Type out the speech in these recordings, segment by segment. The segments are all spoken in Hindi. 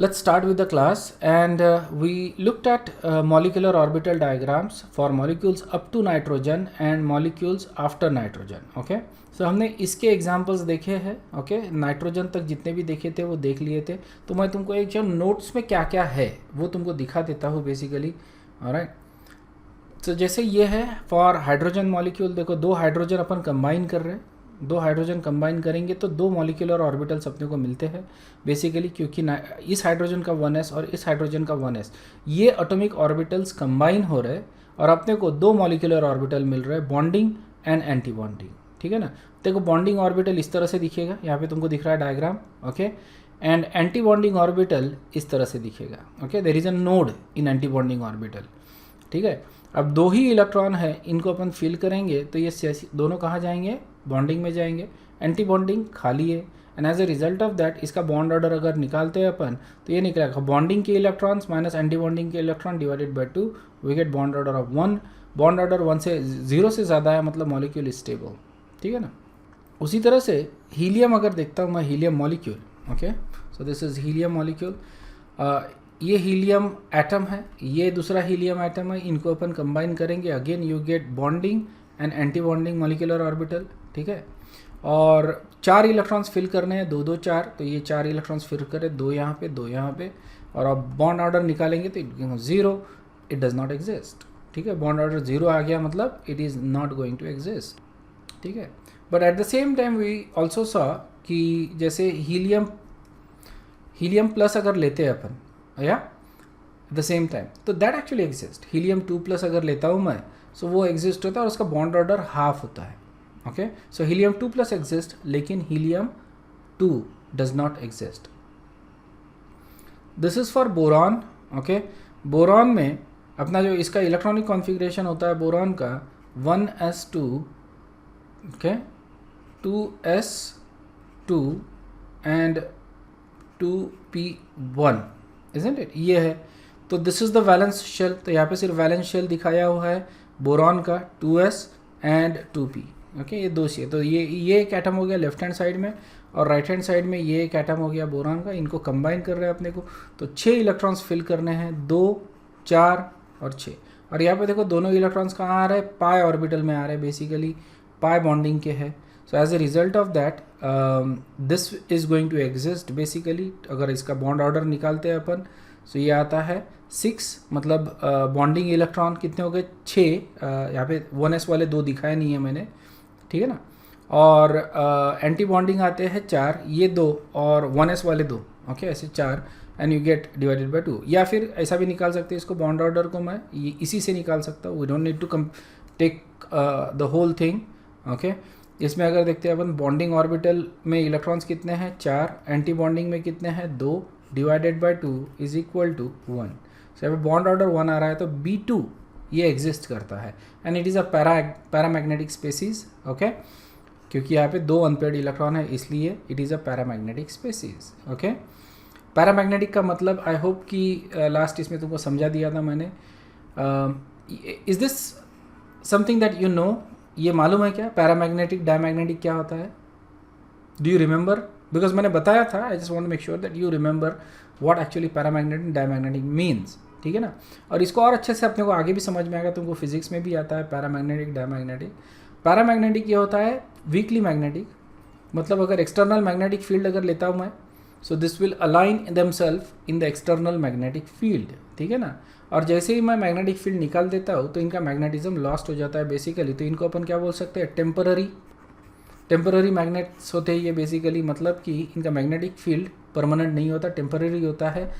Let's start with the class, and we looked at molecular orbital diagrams for molecules up to nitrogen and molecules after nitrogen. Okay, so हमने इसके एग्जांपल्स देखे हैं. ओके, नाइट्रोजन तक जितने भी देखे थे वो देख लिए थे. तो मैं तुमको एक जो नोट्स में क्या क्या है वो तुमको दिखा देता हूँ बेसिकली. ऑलराइट, तो जैसे ये है फॉर हाइड्रोजन मॉलिक्यूल. देखो, दो हाइड्रोजन अपन कंबाइन कर रहे हैं. दो हाइड्रोजन कंबाइन करेंगे तो दो मॉलिक्यूलर ऑर्बिटल्स अपने को मिलते हैं बेसिकली, क्योंकि इस हाइड्रोजन का 1s और इस हाइड्रोजन का 1s ये एटॉमिक ऑर्बिटल्स कंबाइन हो रहे हैं और अपने को दो मॉलिक्यूलर ऑर्बिटल मिल रहे हैं, बॉन्डिंग एंड एंटी बॉन्डिंग. ठीक है ना. देखो, बॉन्डिंग ऑर्बिटल इस तरह से दिखेगा, यहाँ पे तुमको दिख रहा है diagram. Okay, and anti bonding orbital इस तरह से दिखेगा. Okay, there is a node in anti bonding orbital. ठीक है, अब दो ही इलेक्ट्रॉन है, इनको अपन फिल करेंगे तो ये दोनों कहाँ जाएंगे? बॉन्डिंग में जाएंगे. एंटी बॉन्डिंग खाली है, and as a result of that इसका बॉन्ड ऑर्डर अगर निकालते हैं अपन तो ये निकलेगा बॉन्डिंग के इलेक्ट्रॉन्स माइनस एंटी बॉन्डिंग के electron divided by 2. We get bond order of 1. Bond order 1 से 0 से ज़्यादा है, मतलब मॉलिक्यूल स्टेबल. ठीक है ना. उसी तरह से हीलियम अगर देखता हूँ मैं, helium molecule. Okay, so this is helium molecule. ये हीलियम एटम है, ये दूसरा हीलियम एटम है. इनको अपन कंबाइन करेंगे, again you get bonding and anti bonding molecular orbital. ठीक है, और 4 इलेक्ट्रॉन्स फिल करने हैं, 2 2 4. तो ये 4 इलेक्ट्रॉन्स फिल करें, 2 यहाँ पे 2 यहाँ पे, और अब बॉन्ड ऑर्डर निकालेंगे तो 0, इट डज नॉट एग्जिस्ट. ठीक है, बॉन्ड ऑर्डर 0 आ गया, मतलब it is not going to exist. ठीक है, but at the same time we also saw कि जैसे हीलियम प्लस अगर लेते हैं अपन, या एट द सेम टाइम, तो that actually exist. Helium 2 plus अगर लेता हूँ मैं, सो वो एग्जिस्ट होता है और उसका बॉन्ड ऑर्डर हाफ होता है. ओके, सो हीलियम 2 प्लस एग्जिस्ट, लेकिन helium 2 does not exist. This is for boron. Okay, boron में अपना जो इसका इलेक्ट्रॉनिक कॉन्फ़िगरेशन होता है बोरॉन का 1s2, okay, 2s2 and 2p1, isn't it. ये है. तो this is the valence shell. तो यहाँ पे सिर्फ वैलेंस शेल दिखाया हुआ है बोरॉन का, 2s एंड 2p. ओके, ये दो सी. तो ये एक एटम हो गया लेफ्ट हैंड साइड में, और राइट हैंड साइड में ये एक एटम हो गया बोरॉन का. इनको कंबाइन कर रहे हैं अपने को, तो 6 इलेक्ट्रॉन्स फिल करने हैं, 2 4 और 6. और यहाँ पे देखो दोनों इलेक्ट्रॉन्स कहाँ आ रहे हैं? पाई ऑर्बिटल में आ रहे हैं, बेसिकली पाई बॉन्डिंग के है. So as a result of that this is going to exist basically. अगर इसका बॉन्ड ऑर्डर निकालते हैं अपन, सो ये आता है 6, मतलब बॉन्डिंग इलेक्ट्रॉन कितने हो गए? 6. यहाँ पे 1s वाले 2 दिखाए नहीं है मैंने. ठीक है ना. और एंटी बॉन्डिंग आते हैं 4, ये 2 और 1s वाले 2. ओके, ऐसे 4, and you gate divided by 2. या फिर ऐसा भी निकाल सकते हैं इसको, बॉन्ड ऑर्डर को मैं इसी से निकाल सकता हूँ. We don't need to take the whole thing. Okay, इसमें अगर देखते हैं अपन, बॉन्डिंग ऑर्बिटल में इलेक्ट्रॉन्स कितने हैं? 4. एंटी बॉन्डिंग में कितने हैं? 2 divided by 2 is equal to 1. So यहाँ पे बॉन्ड ऑर्डर 1 आ रहा है, तो B2 ये एग्जिस्ट करता है, and it is a paramagnetic species. Okay, क्योंकि यहाँ पे 2 अनपेयर्ड इलेक्ट्रॉन है, इसलिए it is a paramagnetic species. Okay, paramagnetic का मतलब आई होप कि लास्ट इसमें तुमको समझा दिया था मैंने. Is this something that you know? ये मालूम है क्या पैरामैग्नेटिक डायमैग्नेटिक क्या होता है? Do you remember? बिकॉज मैंने बताया था, I just want to make sure that you remember what actually paramagnetic diamagnetic means. ठीक है ना. और इसको और अच्छे से अपने को आगे भी समझ में आएगा, तुमको फिजिक्स में भी आता है पैरामैग्नेटिक डायमैग्नेटिक. पैरामैग्नेटिक ये होता है वीकली मैग्नेटिक, मतलब अगर एक्सटर्नल मैग्नेटिक फील्ड अगर लेता हूँ मैं, so this will align themselves in the external magnetic field. ठीक है ना. और जैसे ही मैं मैग्नेटिक फील्ड निकाल देता हूँ तो इनका मैग्नेटिज्म लॉस्ट हो जाता है बेसिकली. तो इनको अपन क्या बोल सकते हैं? टेम्पररी मैग्नेट्स होते हैं ये बेसिकली, मतलब कि इनका मैग्नेटिक फील्ड परमानेंट नहीं होता, टेम्पररी होता है.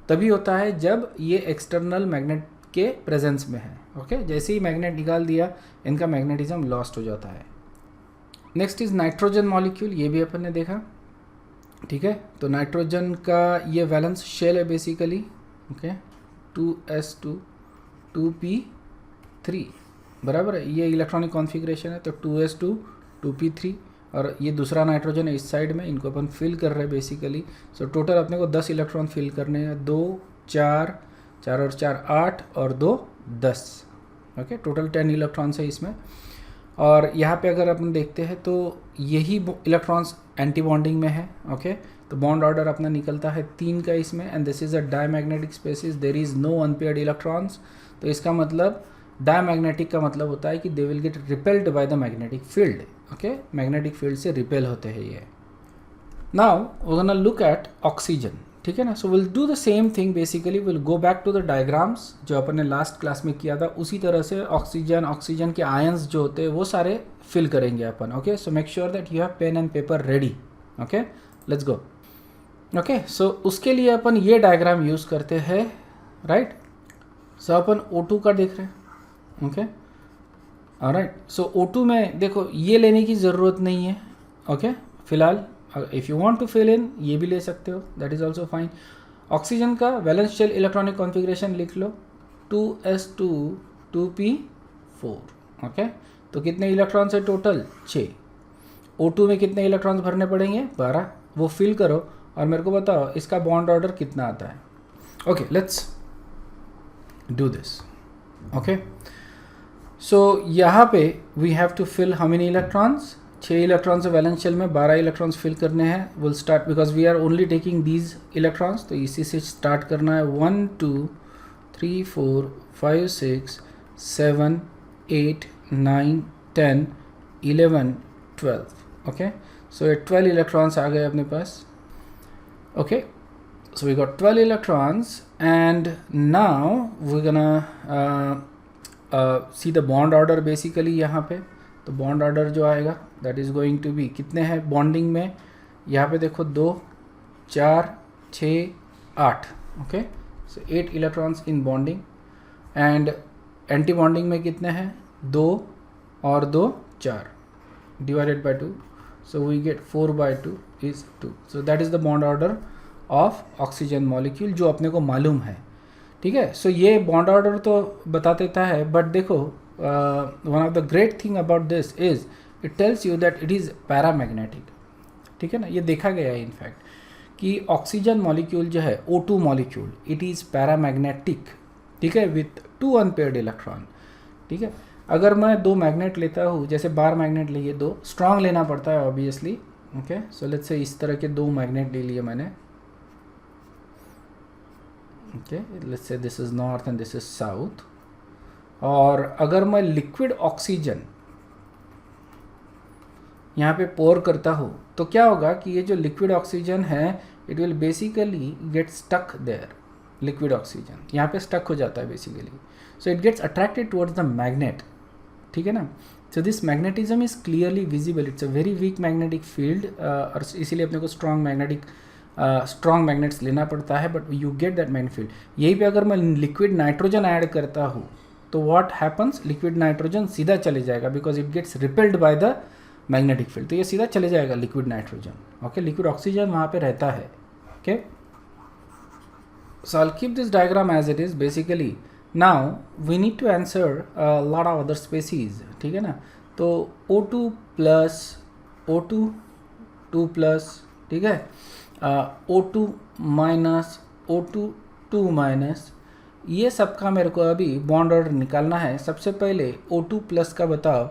तभी होता है जब ये एक्सटर्नल मैग्नेट के प्रेजेंस में है. ओके, जैसे ही मैग्नेट निकाल दिया, इनका मैग्नेटिज्म लॉस्ट हो जाता है. Next is nitrogen molecule. ये भी अपन ने देखा. ठीक है, तो नाइट्रोजन का ये वैलेंस शेल है बेसिकली. ओके, 2s2 2p3 बराबर है. ये इलेक्ट्रॉनिक कॉन्फ़िगरेशन है, तो 2s2 2p3, और ये दूसरा नाइट्रोजन है इस साइड में, इनको अपन फिल कर रहे हैं बेसिकली. सो टोटल अपने को 10 इलेक्ट्रॉन फिल करने हैं, 2 4 4 और 4 8 और 2 10. ओके, टोटल 10 इलेक्ट्रॉन्स है इसमें. और यहाँ पे अगर अपन देखते हैं तो यही इलेक्ट्रॉन्स एंटी बॉन्डिंग में है. ओके, तो बॉन्ड ऑर्डर अपना निकलता है 3 का इसमें, and this is a diamagnetic species, there is no unpaired electrons. तो इसका मतलब डायमैग्नेटिक का मतलब होता है कि they will get repelled by the magnetic field. Okay, magnetic field से रिपेल होते हैं ये। Now we gonna look at oxygen, ठीक है ना। So will do the same thing, basically will go back to the diagrams जो अपन ने लास्ट क्लास में किया था, उसी तरह से ऑक्सीजन के आयंस जो होते हैं वो सारे फिल करेंगे अपन। Okay, so make sure that you have pen and paper ready. Okay, let's go. Okay, so उसके लिए अपन ये डायग्राम यूज़ करते हैं, राइट। सो अपन O2 का देख रहे हैं। Okay, alright. सो O2 में देखो ये लेने की ज़रूरत नहीं है। ओके, फिलहाल if you want to fill in ये भी ले सकते हो, that is also fine. Oxygen का वैलेंस शेल इलेक्ट्रॉनिक कॉन्फ़िगरेशन लिख लो, 2s2 2p4। ओके, तो कितने इलेक्ट्रॉन्स है टोटल? 6। O2 में कितने इलेक्ट्रॉन्स भरने पड़ेंगे? 12। वो फिल करो और मेरे को बताओ इसका बॉन्ड ऑर्डर कितना आता है। Okay, let's do this. Okay, so यहाँ पे we have to fill how many electrons? 6 electrons valence shell में, 12 इलेक्ट्रॉन्स फिल करने हैं। Will start because we are only taking these electrons, तो इसी से स्टार्ट करना है। 1 2 3 4 5 6 7 8 9 10 11 12। ओके, सो ये 12 इलेक्ट्रॉन्स आ गए अपने पास। Okay, so we got 12 electrons, and now we're gonna see the bond order basically यहाँ पे। तो bond order जो आएगा that is going to be, कितने हैं bonding में? यहाँ पे देखो 2 4 6 8। Okay, so 8 electrons in bonding, and anti bonding में कितने हैं? 2 और 2 4 divided by 2, so we get 4 by 2 is 2। so that is the bond order of oxygen molecule जो अपने को मालूम है, ठीक है। सो ये बॉन्ड ऑर्डर तो बता देता है, बट देखो one of the great thing about this is it tells you that it is paramagnetic, ठीक है ना। ये देखा गया है इनफैक्ट कि ऑक्सीजन मॉलिक्यूल जो है O2 molecule, it is paramagnetic, ठीक है, विथ 2 अनपेयर्ड इलेक्ट्रॉन, ठीक है। अगर मैं 2 मैग्नेट लेता हूँ, जैसे बार मैग्नेट लिए 2, स्ट्रॉन्ग लेना पड़ता है obviously. Okay, so let's say इस तरह के 2 मैग्नेट ले लिए मैंने। Okay, let's say this is north and this is south. और अगर मैं लिक्विड ऑक्सीजन यहाँ पे पोर करता हूँ तो क्या होगा कि ये जो लिक्विड ऑक्सीजन है it will basically get stuck there. Liquid oxygen यहाँ पे स्टक हो जाता है basically, so it gets attracted towards the magnet, ठीक है ना। So this magnetism is clearly visible, it's a very weak magnetic field, और इसीलिए अपने को स्ट्रॉन्ग मैग्नेट्स लेना पड़ता है, but you get that magnetic field. यहीं पे अगर मैं लिक्विड नाइट्रोजन ऐड करता हूँ तो व्हाट हैपन्स, लिक्विड नाइट्रोजन सीधा चले जाएगा because it gets repelled by the magnetic field, तो ये सीधा चले जाएगा liquid nitrogen. Okay, liquid oxygen वहाँ पे रहता है। Okay, so I will keep this diagram as it is. Basically now we need to answer lot of other species, ठीक है ना। तो O2 प्लस O2 2 प्लस, ठीक है, O2 माइनस O2 2 माइनस, ये सब का मेरे को अभी बॉन्ड ऑर्डर निकालना है। सबसे पहले O2 प्लस का बताओ,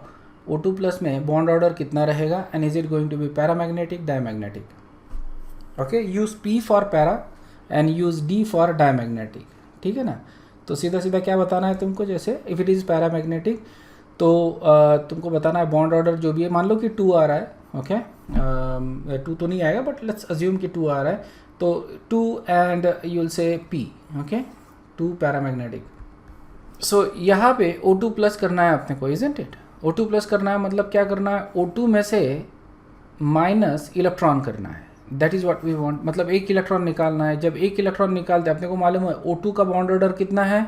O2 प्लस में बॉन्ड ऑर्डर कितना रहेगा, and is it going to be paramagnetic, diamagnetic. Okay, use P for para and use D for diamagnetic, ठीक है ना। तो सीधा सीधा क्या बताना है तुमको, जैसे इफ़ इट इज़ पैरामैग्नेटिक तो तुमको बताना है बॉन्ड ऑर्डर जो भी है, मान लो कि 2 आ रहा है। ओके, 2 तो नहीं आएगा बट लेट्स अज्यूम कि 2 आ रहा है, तो 2 and you will say P। Okay, 2 paramagnetic. So यहाँ पे O2 प्लस करना है अपने को, इजंट इट। O2 प्लस करना है मतलब क्या करना है, O2 में से माइनस इलेक्ट्रॉन करना है, that is what we want. मतलब 1 इलेक्ट्रॉन निकालना है। जब 1 इलेक्ट्रॉन निकालते हैं अपने को मालूम है O2 का बॉन्ड ऑर्डर कितना है,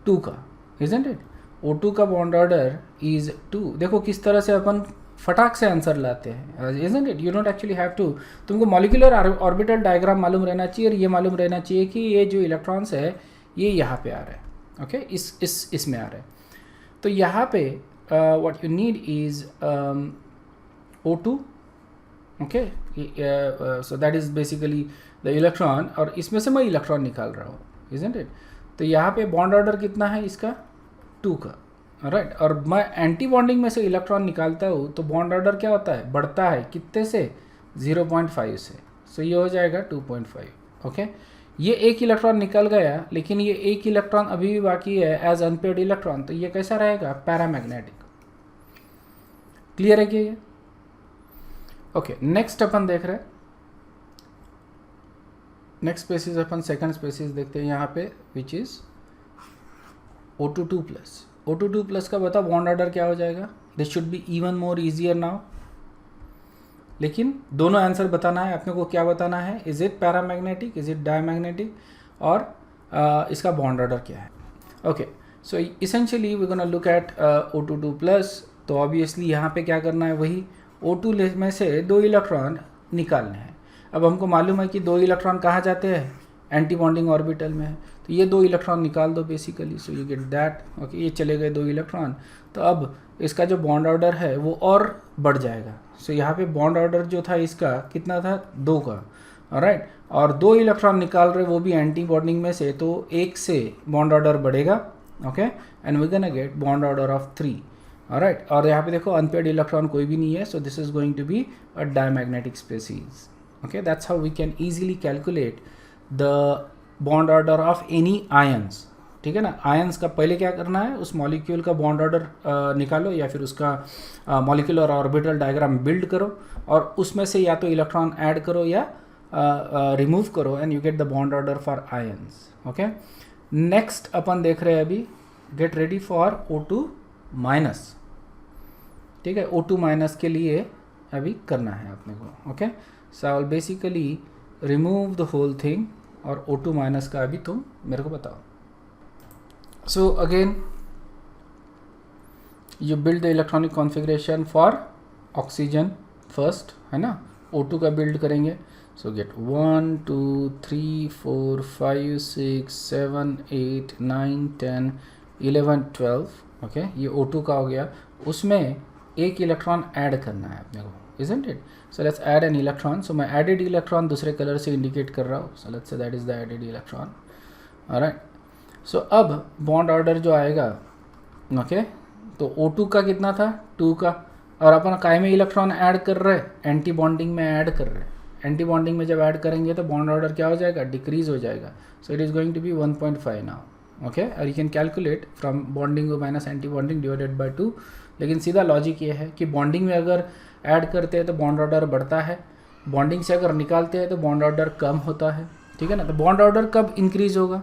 2 का, इजंट इट। O2 का बॉन्ड ऑर्डर इज 2। देखो किस तरह से अपन फटाक से आंसर लाते हैं, isn't it. You don't actually have to, तुमको मॉलिक्यूलर ऑर्बिटल डायग्राम मालूम रहना चाहिए और ये मालूम रहना चाहिए कि ये जो इलेक्ट्रॉन्स है ये यहाँ पे आ रहा है। ओके, इसमें आ रहा है। तो यहाँ पे what you need is O2। Okay, so that is basically the electron, और इसमें से मैं इलेक्ट्रॉन निकाल रहा हूँ, इजंट इट। तो यहाँ पे बॉन्ड ऑर्डर कितना है इसका, 2 का, राइट। और मैं एंटी बॉन्डिंग में से इलेक्ट्रॉन निकालता हूँ तो बॉन्ड ऑर्डर क्या होता है, बढ़ता है कितने से, 0.5 से। सो ये हो जाएगा 2.5. ओके, ये एक इलेक्ट्रॉन निकल गया, लेकिन ये एक इलेक्ट्रॉन अभी भी बाकी है एज अनपेयर्ड इलेक्ट्रॉन, तो ये कैसा रहेगा? पैरामैग्नेटिक. क्लियर है क्या ये? ओके, नेक्स्ट अपन देख रहे हैं, नेक्स्ट स्पेसीज अपन सेकंड स्पेसीज देखते हैं यहाँ पे, विच इज O22+. O22+ का बता बॉन्ड ऑर्डर क्या हो जाएगा? This should be even more easier now, लेकिन दोनों आंसर बताना है अपने को. क्या बताना है? Is it paramagnetic, is it diamagnetic, और इसका बॉन्ड ऑर्डर क्या है. Okay, so essentially we gonna look at O22+. तो ऑब्वियसली यहाँ पे क्या करना है? वही O2 में से 2 इलेक्ट्रॉन निकालने हैं. अब हमको मालूम है कि 2 इलेक्ट्रॉन कहाँ जाते हैं? एंटी बॉन्डिंग ऑर्बिटल में है, तो ये 2 इलेक्ट्रॉन निकाल दो basically. So you get that. Okay, ये चले गए 2 इलेक्ट्रॉन. तो अब इसका जो बॉन्ड ऑर्डर है वो और बढ़ जाएगा. सो यहाँ पे बॉन्ड ऑर्डर जो था इसका कितना था? 2 का. ऑलराइट, और 2 इलेक्ट्रॉन निकाल रहे वो भी एंटी बॉन्डिंग में से, तो 1 से बॉन्ड ऑर्डर बढ़ेगा. Okay, and we gonna get bond order of 3. Alright, और यहाँ पे देखो अनपेयर्ड इलेक्ट्रॉन कोई भी नहीं है, so this is going to be a diamagnetic species. Okay, that's how we can easily calculate the bond order of any ions. ठीक है ना? आयंस का पहले क्या करना है? उस मॉलिक्यूल का बॉन्ड ऑर्डर निकालो, या फिर उसका मॉलिक्यूलर ऑर्बिटल डायग्राम बिल्ड करो, और उसमें से या तो इलेक्ट्रॉन ऐड करो या रिमूव करो, and you get the bond order for ions. Okay, next अपन देख रहे हैं अभी, गेट रेडी फॉर O2-. ठीक है, O2- के लिए अभी करना है अपने को. Okay, so I will basically remove the whole thing, और O2- का अभी तुम मेरे को बताओ. So again you build the electronic configuration for oxygen first, है ना? O2 का build करेंगे. So get 1 2 3 4 5 6 7 8 9 10 11 12. ओके, ये O2 का हो गया. उसमें एक इलेक्ट्रॉन ऐड करना है अपने को, isn't it? So let's add an electron. So मैं added electron दूसरे कलर से इंडिकेट कर रहा हूँ. So let's say that is the added electron. Alright. So अब बॉन्ड ऑर्डर जो आएगा, ओके, तो O2 का कितना था? 2 का, और अपन काय में इलेक्ट्रॉन ऐड कर रहे हैं? एंटी बॉन्डिंग में ऐड कर रहे हैं. एंटी बॉन्डिंग में जब ऐड करेंगे तो बॉन्ड ऑर्डर क्या हो जाएगा? डिक्रीज हो जाएगा. So it is going to be 1.5 now. Okay, और you can calculate from bonding minus anti bonding divided by 2. लेकिन सीधा लॉजिक ये है कि बॉन्डिंग में अगर ऐड करते हैं तो बॉन्ड ऑर्डर बढ़ता है, बॉन्डिंग से अगर निकालते हैं तो बॉन्ड ऑर्डर कम होता है. ठीक है ना? तो बॉन्ड ऑर्डर कब इंक्रीज होगा?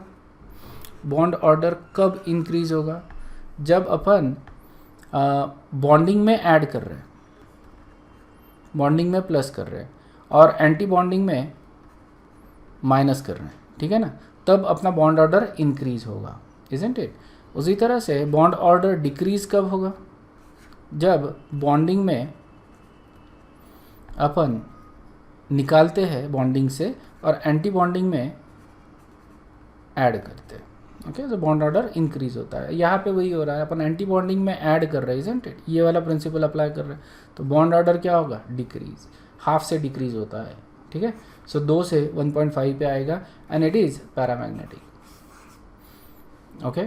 बॉन्ड ऑर्डर कब इंक्रीज होगा? जब अपन बॉन्डिंग में ऐड कर रहे हैं, बॉन्डिंग में प्लस कर रहे हैं, और एंटी बॉन्डिंग में माइनस कर रहे हैं. ठीक है ना? तब अपना बॉन्ड ऑर्डर इंक्रीज होगा, इजंट इट? उसी तरह से बॉन्ड ऑर्डर डिक्रीज कब होगा? जब बॉन्डिंग में अपन निकालते हैं बॉन्डिंग से और एंटी बॉन्डिंग में ऐड करते हैं. ओके, तो बॉन्ड ऑर्डर इंक्रीज होता है. यहाँ पे वही हो रहा है, अपन एंटी बॉन्डिंग में ऐड कर रहे हैं, इजंट इट? ये वाला प्रिंसिपल अप्लाई कर रहे हैं, तो बॉन्ड ऑर्डर क्या होगा? डिक्रीज, हाफ से डिक्रीज होता है. ठीक है, सो 2 से 1.5 पे आएगा, and it is paramagnetic. Okay,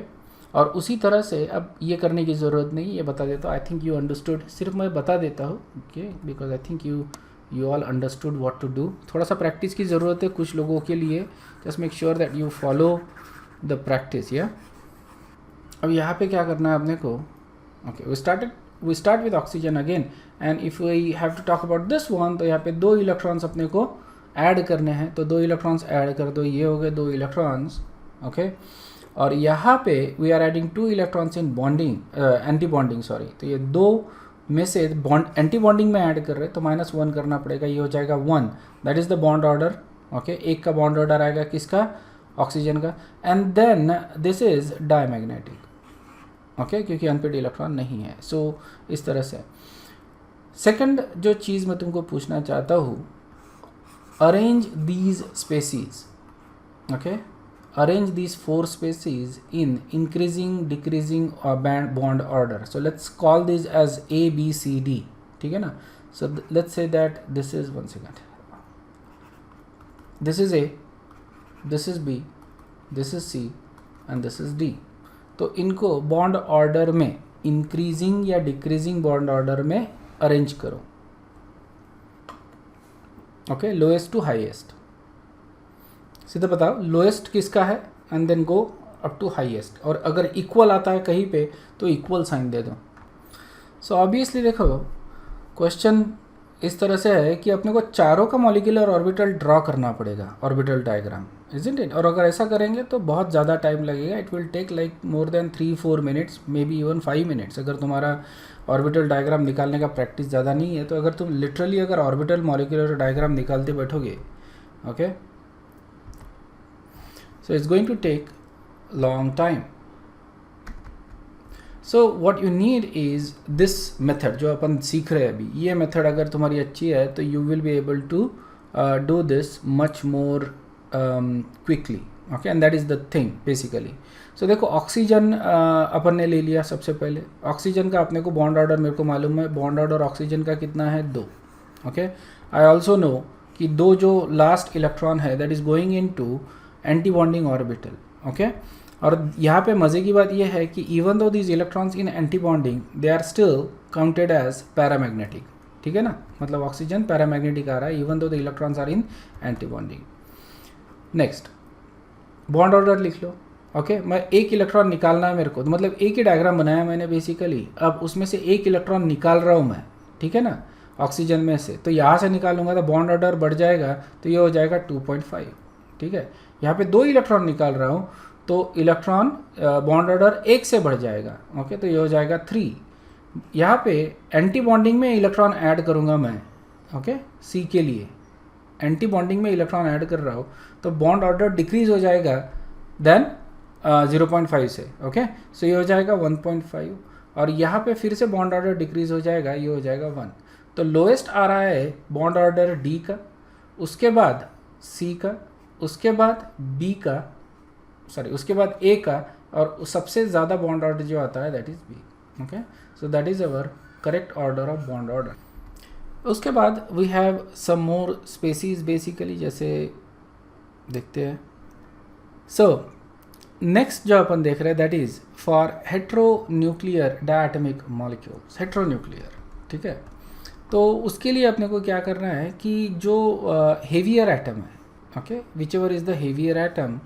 और उसी तरह से अब ये करने की ज़रूरत नहीं, ये बता देता हूँ. I think you understood. सिर्फ मैं बता देता हूँ, okay, because I think you all understood what to do. थोड़ा सा प्रैक्टिस की ज़रूरत है कुछ लोगों के लिए. Just make sure that you follow the practice. या अब यहाँ पे क्या करना है अपने को? Okay, we start with oxygen again, and if we have to talk about this one, तो यहाँ पे 2 इलेक्ट्रॉन्स अपने को ऐड करने हैं. तो 2 इलेक्ट्रॉन्स ऐड कर दो, ये हो गए 2 इलेक्ट्रॉन्स. ओके, और यहाँ पे we are adding 2 electrons in bonding, anti bonding, sorry. तो ये 2 में से बॉन्ड एंटी बॉन्डिंग में ऐड कर रहे हैं, तो -1 करना पड़ेगा. ये हो जाएगा 1. That is the bond order. Okay, एक का बॉन्ड ऑर्डर आएगा किसका? ऑक्सीजन का. And then this is diamagnetic. Okay, क्योंकि अनपेयर्ड इलेक्ट्रॉन नहीं है. सो इस तरह से. सेकंड जो चीज़ मैं तुमको पूछना चाहता हूँ, arrange these species. Okay, arrange these 4 species in increasing, decreasing or bond order. So let's call these as A, B, C, D. ठीक है ना? So let's say that this is, one second, this is A, this is B, this is C and this is D. तो इनको बॉन्ड ऑर्डर में इंक्रीजिंग या डिक्रीजिंग बॉन्ड ऑर्डर में अरेंज करो. ओके, लोएस्ट टू हाईएस्ट, सीधा बताओ लोएस्ट किसका है and then go up to highest, और अगर इक्वल आता है कहीं पे तो इक्वल साइन दे दो। सो ऑब्वियसली देखो क्वेश्चन इस तरह से है कि अपने को चारों का मॉलिक्यूलर ऑर्बिटल ड्रॉ करना पड़ेगा, ऑर्बिटल डायग्राम, इजंट इट? और अगर ऐसा करेंगे तो बहुत ज़्यादा टाइम लगेगा, it will take like more than 3-4 minutes, maybe even 5 minutes. अगर तुम्हारा ऑर्बिटल डायग्राम निकालने का प्रैक्टिस ज़्यादा नहीं है तो अगर तुम लिटरली अगर ऑर्बिटल मॉलिक्यूलर डायग्राम निकालते बैठोगे, okay, so it's going to take long time. So what you need is this method जो अपन सीख रहे हैं अभी, ये मेथड अगर तुम्हारी अच्छी है तो you will be able to do this much more quickly, okay, and that is the thing basically. So देखो ऑक्सीजन अपन ने ले लिया सबसे पहले। ऑक्सीजन का अपने को बॉन्ड ऑर्डर मेरे को मालूम है, बॉन्ड ऑर्डर ऑक्सीजन का कितना है 2, ओके। आई ऑल्सो नो कि 2 जो लास्ट इलेक्ट्रॉन है that is going in to anti bonding orbital, okay. और यहाँ पे मज़े की बात यह है कि even though these electrons in anti bonding they are still counted as paramagnetic, ठीक है ना, मतलब ऑक्सीजन पैरामैग्नेटिक आ रहा है even though the electrons are in anti bonding. Next bond order लिख लो, ओके। मैं एक इलेक्ट्रॉन निकालना है मेरे को, तो मतलब एक ही डायग्राम बनाया मैंने बेसिकली, अब उसमें से एक इलेक्ट्रॉन निकाल रहा हूँ मैं, ठीक है ना, ऑक्सीजन में से। तो यहाँ से निकालूंगा तो बॉन्ड ऑर्डर बढ़ जाएगा, तो ये हो जाएगा 2.5, ठीक है। यहाँ पे 2 इलेक्ट्रॉन निकाल रहा हूँ तो इलेक्ट्रॉन बॉन्ड ऑर्डर 1 से बढ़ जाएगा, ओके, तो ये हो जाएगा 3। यहाँ पे एंटी बॉन्डिंग में इलेक्ट्रॉन ऐड करूँगा मैं, ओके, सी के लिए एंटी बॉन्डिंग में इलेक्ट्रॉन ऐड कर रहा हूँ तो बॉन्ड ऑर्डर डिक्रीज हो जाएगा देन 0.5 से, ओके। सो ये हो जाएगा 1.5, और यहाँ पे फिर से बॉन्ड ऑर्डर डिक्रीज हो जाएगा, ये हो जाएगा 1। तो लोएस्ट आ रहा है बॉन्ड ऑर्डर डी का, उसके बाद सी का, उसके बाद बी का, सॉरी उसके बाद ए का, और सबसे ज़्यादा बॉन्ड ऑर्डर जो आता है that is B, okay. So that is our correct order of bond order. उसके बाद we have some more species basically, जैसे देखते हैं। सो नेक्स्ट जो अपन देख रहे हैं that is for heteronuclear diatomic molecules, heteronuclear, ठीक है। तो उसके लिए अपने को क्या करना है कि जो हेवियर एटम है, okay, which ever is the heavier atom,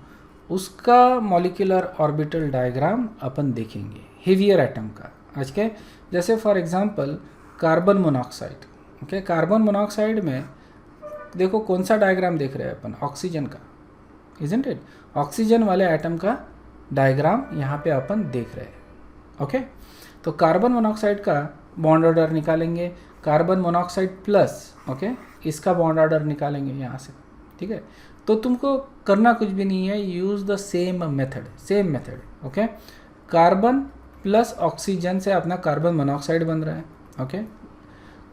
उसका मॉलिक्यूलर ऑर्बिटल डायग्राम अपन देखेंगे हेवियर एटम का आज के। जैसे for example carbon monoxide, okay, carbon monoxide में देखो कौन सा डायग्राम देख रहे हैं अपन, ऑक्सीजन का, इजंट इट? ऑक्सीजन वाले एटम का डायग्राम यहाँ पे अपन देख रहे हैं, ओके। तो कार्बन मोनोऑक्साइड का बॉन्ड ऑर्डर निकालेंगे, कार्बन मोनोऑक्साइड प्लस, ओके, इसका बॉन्ड ऑर्डर निकालेंगे यहाँ से, ठीक है। तो तुमको करना कुछ भी नहीं है, use the same method, okay. Carbon plus oxygen से अपना कार्बन मोनोऑक्साइड बन रहा है, ओके।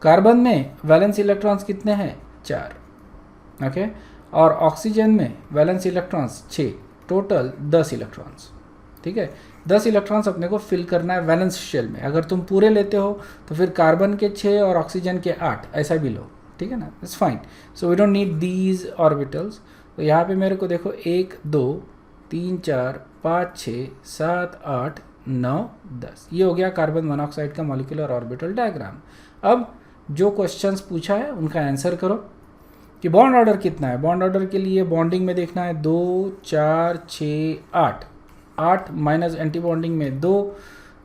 कार्बन में वैलेंस इलेक्ट्रॉन्स कितने हैं 4, ओके, और ऑक्सीजन में वैलेंस इलेक्ट्रॉन्स 6, टोटल 10 इलेक्ट्रॉन्स, ठीक है। 10 इलेक्ट्रॉन्स अपने को फिल करना है वैलेंस शेल में। अगर तुम पूरे लेते हो तो फिर कार्बन के 6 और ऑक्सीजन के 8 ऐसा भी लो, ठीक है ना, it's fine. So we don't need these orbitals. तो यहाँ पे मेरे को देखो 1 2 3 4 5 6 7 8 9 10, ये हो गया कार्बन मोनोऑक्साइड का मॉलिक्यूलर ऑर्बिटल डायग्राम। अब जो क्वेश्चंस पूछा है उनका आंसर करो कि बॉन्ड ऑर्डर कितना है। बॉन्ड ऑर्डर के लिए बॉन्डिंग में देखना है 2 4 6 8, 8 माइनस एंटी बॉन्डिंग में 2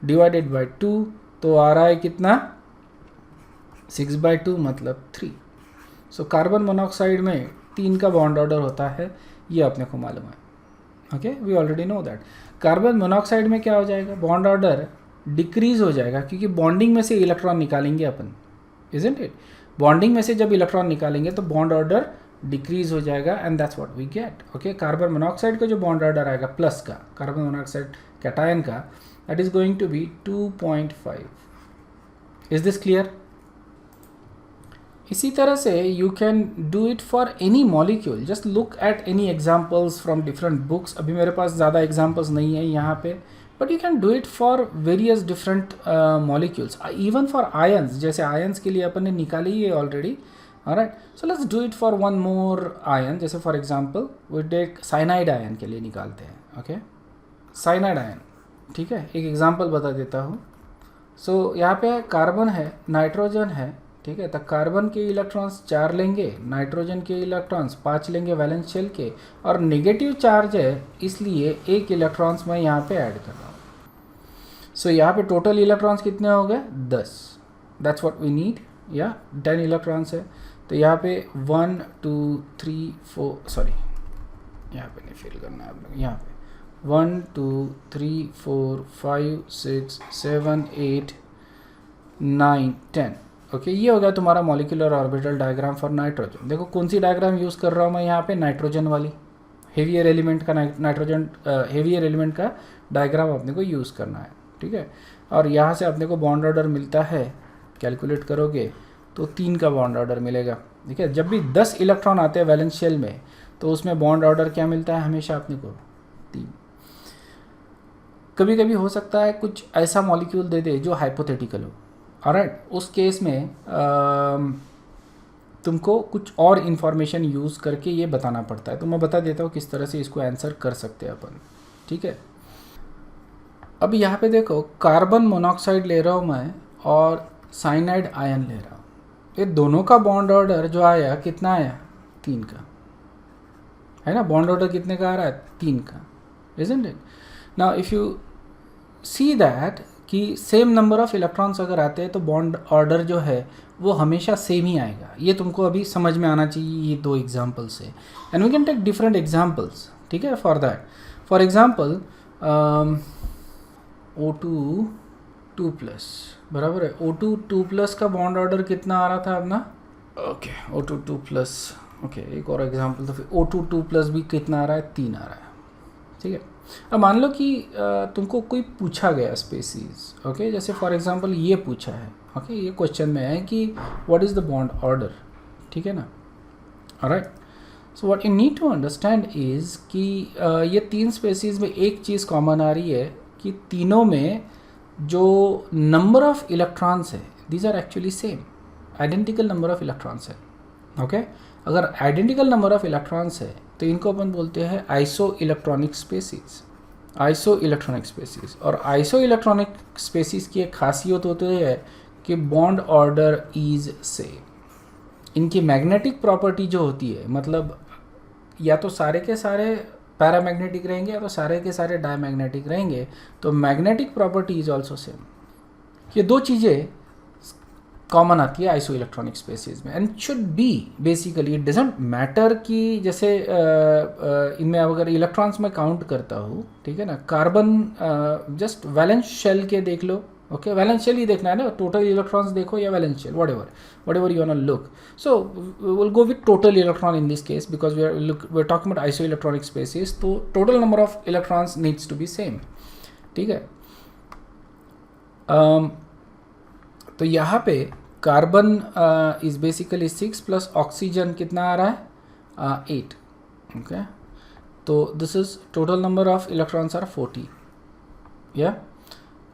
डिवाइडेड बाई 2, तो आ रहा है कितना 6/2 मतलब 3। सो कार्बन मोनोऑक्साइड में 3 का बॉन्ड ऑर्डर होता है, ये अपने को मालूम है, okay, we already know that. Carbon monoxide में क्या हो जाएगा, बॉन्ड ऑर्डर डिक्रीज हो जाएगा क्योंकि बॉन्डिंग में से इलेक्ट्रॉन निकालेंगे अपन, इजंट इट? बॉन्डिंग में से जब इलेक्ट्रॉन निकालेंगे तो बॉन्ड ऑर्डर डिक्रीज हो जाएगा and that's what we get, okay. Carbon monoxide का जो बॉन्ड ऑर्डर आएगा प्लस का, कार्बन मोनोऑक्साइड कैटायन का, that is going to be 2.5। Is this clear? इसी तरह से you can do it for any molecule, just look at any examples from different books. अभी मेरे पास ज़्यादा एग्जाम्पल्स नहीं है यहाँ पे, but you can do it for various different molecules, even for ions. जैसे आयंस के लिए अपन ने निकाली है already, alright. So let's do it for one more ion. जैसे for example we take cyanide ion के लिए निकालते हैं, ओके, साइनाइड आयन, ठीक है। एक एग्जांपल बता देता हूँ। सो यहाँ पे कार्बन है, नाइट्रोजन है, ठीक है। तो कार्बन के इलेक्ट्रॉन्स 4 लेंगे, नाइट्रोजन के इलेक्ट्रॉन्स 5 लेंगे वैलेंस शेल के, और नेगेटिव चार्ज है इसलिए 1 इलेक्ट्रॉन्स मैं यहाँ पे ऐड कर रहा हूँ। सो यहाँ पे टोटल इलेक्ट्रॉन्स कितने हो गए? 10। दैट्स व्हाट वी नीड, या 10 इलेक्ट्रॉन्स है। तो यहाँ पे 1 2 3 4, सॉरी यहाँ पे नहीं फिल करना है आप लोग, यहाँ पे 1 2 3 4 5 6 7 8 9 10। ओके, ये हो गया तुम्हारा molecular orbital diagram for nitrogen. देखो कौन सी डायग्राम यूज़ कर रहा हूँ मैं यहाँ पे, नाइट्रोजन वाली, हेवियर एलिमेंट का नाइट्रोजन हेवियर एलिमेंट का डायग्राम अपने को यूज़ करना है, ठीक है। और यहाँ से अपने को बॉन्ड ऑर्डर मिलता है, कैलकुलेट करोगे तो 3 का बॉन्ड ऑर्डर मिलेगा, ठीक है। जब भी 10 इलेक्ट्रॉन आते हैं वैलेंस शेल में तो उसमें बॉन्ड ऑर्डर क्या मिलता है हमेशा अपने को? 3। कभी कभी हो सकता है कुछ ऐसा मॉलिक्यूल दे दे जो हाइपोथेटिकल हो, ऑलराइट, उस केस में तुमको कुछ और इन्फॉर्मेशन यूज़ करके ये बताना पड़ता है। तो मैं बता देता हूँ किस तरह से इसको आंसर कर सकते हैं अपन, ठीक है। अब यहाँ पे देखो कार्बन मोनोऑक्साइड ले रहा हूँ मैं और साइनाइड आयन ले रहा हूँ। ये दोनों का बॉन्ड ऑर्डर जो आया कितना आया? 3 का, है ना। बॉन्ड ऑर्डर कितने का आ रहा है? 3 का, isn't it. Now if you see that कि सेम नंबर ऑफ इलेक्ट्रॉन्स अगर आते हैं तो बॉन्ड ऑर्डर जो है वो हमेशा सेम ही आएगा। ये तुमको अभी समझ में आना चाहिए ये 2 एग्जाम्पल से। And we can take different examples, ठीक है, for that. For example O2 2+, बराबर है। O2 2+ का बॉन्ड ऑर्डर कितना आ रहा था अपना? ओके, O2 2+, ओके, एक और एग्जांपल। तो फिर O2 2+ भी कितना आ रहा है? 3 आ रहा है, ठीक है। अब मान लो कि तुमको कोई पूछा गया स्पेसीज, ओके, जैसे फॉर एग्जांपल ये पूछा है, ओके, ये क्वेश्चन में है कि what is the bond order, ठीक है ना, alright. So what you need to understand is कि ये 3 स्पेसीज में एक चीज़ कॉमन आ रही है कि तीनों में जो नंबर ऑफ इलेक्ट्रॉन्स है these are actually same, identical number of electrons है, ओके। अगर आइडेंटिकल नंबर ऑफ इलेक्ट्रॉन्स है तो इनको अपन बोलते हैं isoelectronic species, isoelectronic species. और आइसो इलेक्ट्रॉनिक स्पेसीज की एक खासियत होती है कि बॉन्ड ऑर्डर इज सेम। इनकी मैग्नेटिक प्रॉपर्टी जो होती है, मतलब या तो सारे के सारे पैरामैग्नेटिक रहेंगे या तो सारे के सारे डायमैग्नेटिक रहेंगे, तो magnetic property is also same. ये 2 चीज़ें कॉमन आती है आइसो इलेक्ट्रॉनिक स्पेसीज में, and should be basically, it doesn't matter कि जैसे इनमें अगर इलेक्ट्रॉन्स में काउंट करता हूँ, ठीक है ना, कार्बन जस्ट वैलेंस शेल के देख लो, ओके, वैलेंस शेल ही देखना है ना, टोटल इलेक्ट्रॉन्स देखो या valence shell, whatever you want to look. So we'll go with total electron in this case because we're talking about isoelectronic species. तो total number of electrons needs to be same, ठीक है। तो यहाँ पे carbon is basically 6 plus oxygen कितना आ रहा है? 8, ओके। तो this is total number of electrons are 40, या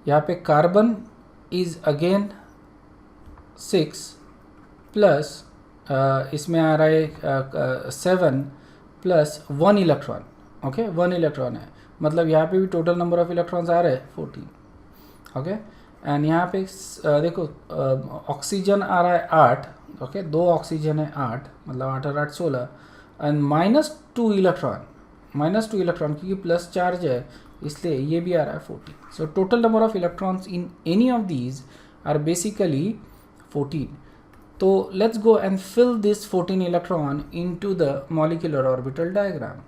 यहाँ पे कार्बन इज अगेन 6 प्लस इसमें आ रहा है 7 प्लस 1 इलेक्ट्रॉन, ओके, 1 इलेक्ट्रॉन है, मतलब यहाँ पे भी टोटल नंबर ऑफ इलेक्ट्रॉन्स आ रहे हैं 14, ओके। एंड यहाँ पे देखो ऑक्सीजन आ रहा है 8, ओके, 2 ऑक्सीजन है 8, मतलब 8 और 8 16, एंड -2 इलेक्ट्रॉन क्योंकि प्लस चार्ज है इसलिए ये भी आ रहा है 14। So total number of electrons in any of these are basically 14। तो let's go and fill this 14 electron into the molecular orbital diagram,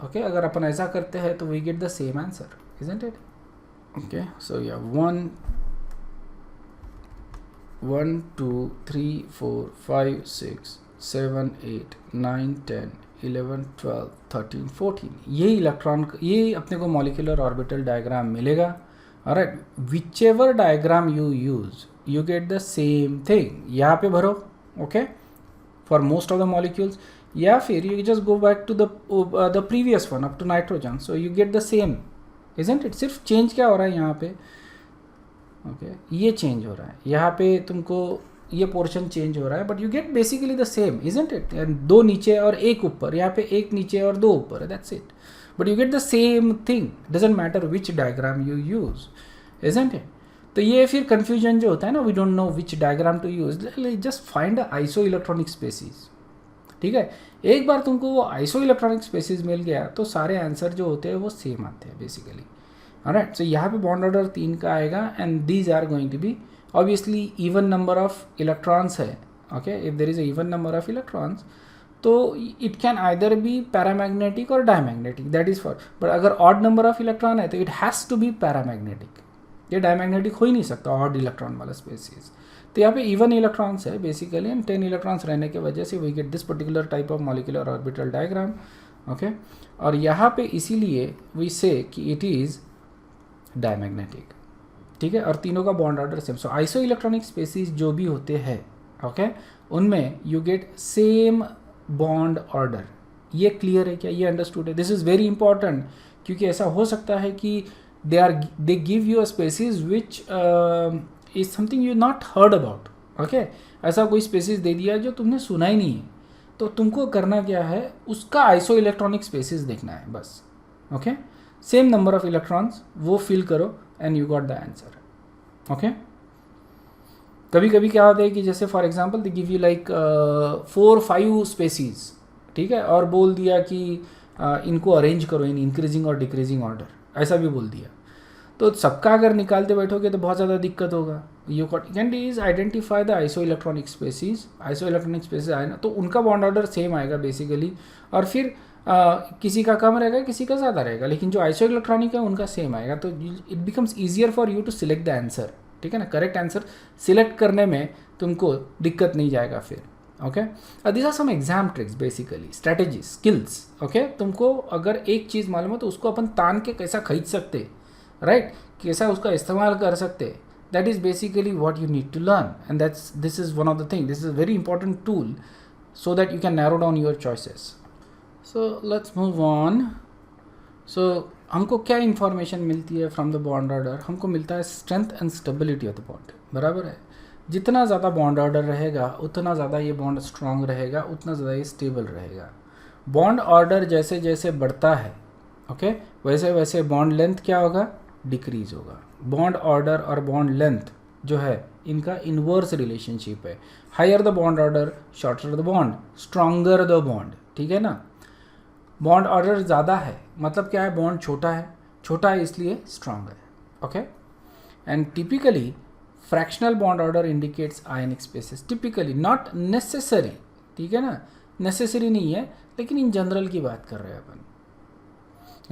okay. अगर अपन ऐसा करते हैं तो we get the same answer, isn't it? Okay, so yeah, 1 2 3 4 5 6 7 8 9 10 11 12 13 14, ये इलेक्ट्रॉन, ये अपने को मॉलिक्यूलर ऑर्बिटल डायग्राम मिलेगा, alright. Whichever diagram you use you get the same thing, यहाँ पे भरो, okay, for most of the molecules, या फिर you just go back to the previous one up to nitrogen, so you get the same, isn't it? सिर्फ चेंज क्या हो रहा है यहाँ पे, ओके, ये चेंज हो रहा है, यहाँ पे तुमको ये पोर्शन चेंज हो रहा है, but you gate basically the same, isn't it? 2 नीचे और 1 ऊपर, यहाँ पे 1 नीचे और 2 ऊपर है, that's it, but you get the same thing, doesn't matter which diagram you use, isn't it? तो ये फिर कन्फ्यूजन जो होता है ना, we don't know which diagram to use, just find isoelectronic species, ठीक है। एक बार तुमको वो आइसो इलेक्ट्रॉनिक स्पेसिस मिल गया तो सारे आंसर जो होते हैं वो सेम आते हैं बेसिकली। ऑलराइट, सो यहाँ पे बॉन्ड ऑर्डर 3 का आएगा and these are going to be obviously even number of electrons है, okay. If there is a even number of electrons तो it can either be paramagnetic और diamagnetic, that is for. But अगर ऑड नंबर ऑफ इलेक्ट्रॉन है तो it has to be paramagnetic, ये डायमैग्नेटिक हो ही नहीं सकता ऑड इलेक्ट्रॉन वाला स्पेसिस। तो यहाँ पे इवन इलेक्ट्रॉन्स है बेसिकली, एंड 10 इलेक्ट्रॉन्स रहने की वजह से we get this particular type of molecular orbital diagram, okay. और यहाँ पे इसीलिए वी से कि इट इज़ डायमैग्नेटिक, ठीक है। और तीनों का बॉन्ड ऑर्डर सेम। सो आइसो इलेक्ट्रॉनिक स्पेसिस जो भी होते हैं, ओके, उनमें you get same bond order. ये क्लियर है क्या, ये अंडरस्टूड है? दिस इज़ वेरी इंपॉर्टेंट, क्योंकि ऐसा हो सकता है कि they give you a species which is something you not heard about, okay. ऐसा कोई स्पेसिस दे दिया जो तुमने सुना ही नहीं है, तो तुमको करना क्या है, उसका आइसो इलेक्ट्रॉनिक स्पेसिस देखना है बस, okay. Same number of electrons वो फिल करो and you got the answer, okay. कभी कभी क्या होता है कि जैसे for example they give you like 4-5 species, ठीक है, और बोल दिया कि इनको अरेंज करो इन इंक्रीजिंग और डिक्रीजिंग ऑर्डर, ऐसा भी बोल दिया। तो सबका अगर निकालते बैठोगे तो बहुत ज़्यादा दिक्कत होगा। You can is identify the iso electronic species, isoelectronic species आए ना तो उनका बॉन्ड ऑर्डर सेम आएगा बेसिकली, और फिर किसी का कम रहेगा किसी का ज़्यादा रहेगा, लेकिन जो आइसो इलेक्ट्रॉनिक है उनका सेम आएगा। तो it becomes easier for you to select the answer, ठीक है ना। करेक्ट आंसर सिलेक्ट करने में तुमको दिक्कत नहीं जाएगा फिर, okay. This are some exam tricks basically, strategy, skills, okay. तुमको अगर एक चीज़ मालूम है तो उसको अपन तान के कैसा खरीद सकते, राइट, कैसा उसका इस्तेमाल कर सकते, that is basically what you need to learn, and this is one of the thing, this is very important tool so that you can narrow down your choices. So let's move on. So हमको क्या इंफॉर्मेशन मिलती है फ्रॉम द बॉन्ड ऑर्डर? हमको मिलता है strength and stability of the bond, बराबर है। जितना ज़्यादा बॉन्ड ऑर्डर रहेगा उतना ज़्यादा ये बॉन्ड स्ट्रांग रहेगा, उतना ज़्यादा ये स्टेबल रहेगा। बॉन्ड ऑर्डर जैसे जैसे बढ़ता है, ओके, वैसे वैसे बॉन्ड लेंथ क्या होगा, डिक्रीज होगा। बॉन्ड ऑर्डर और बॉन्ड लेंथ जो है इनका इन्वर्स रिलेशनशिप है। Higher the bond order, shorter the bond, stronger the bond, ठीक है ना। बॉन्ड ऑर्डर ज़्यादा है मतलब क्या है, बॉन्ड छोटा है, छोटा है इसलिए स्ट्रांग है, okay. And typically fractional bond order indicates ionic spaces, typically, not necessary, ठीक है ना, नेसेसरी नहीं है, लेकिन इन जनरल की बात कर रहे हैं अपन,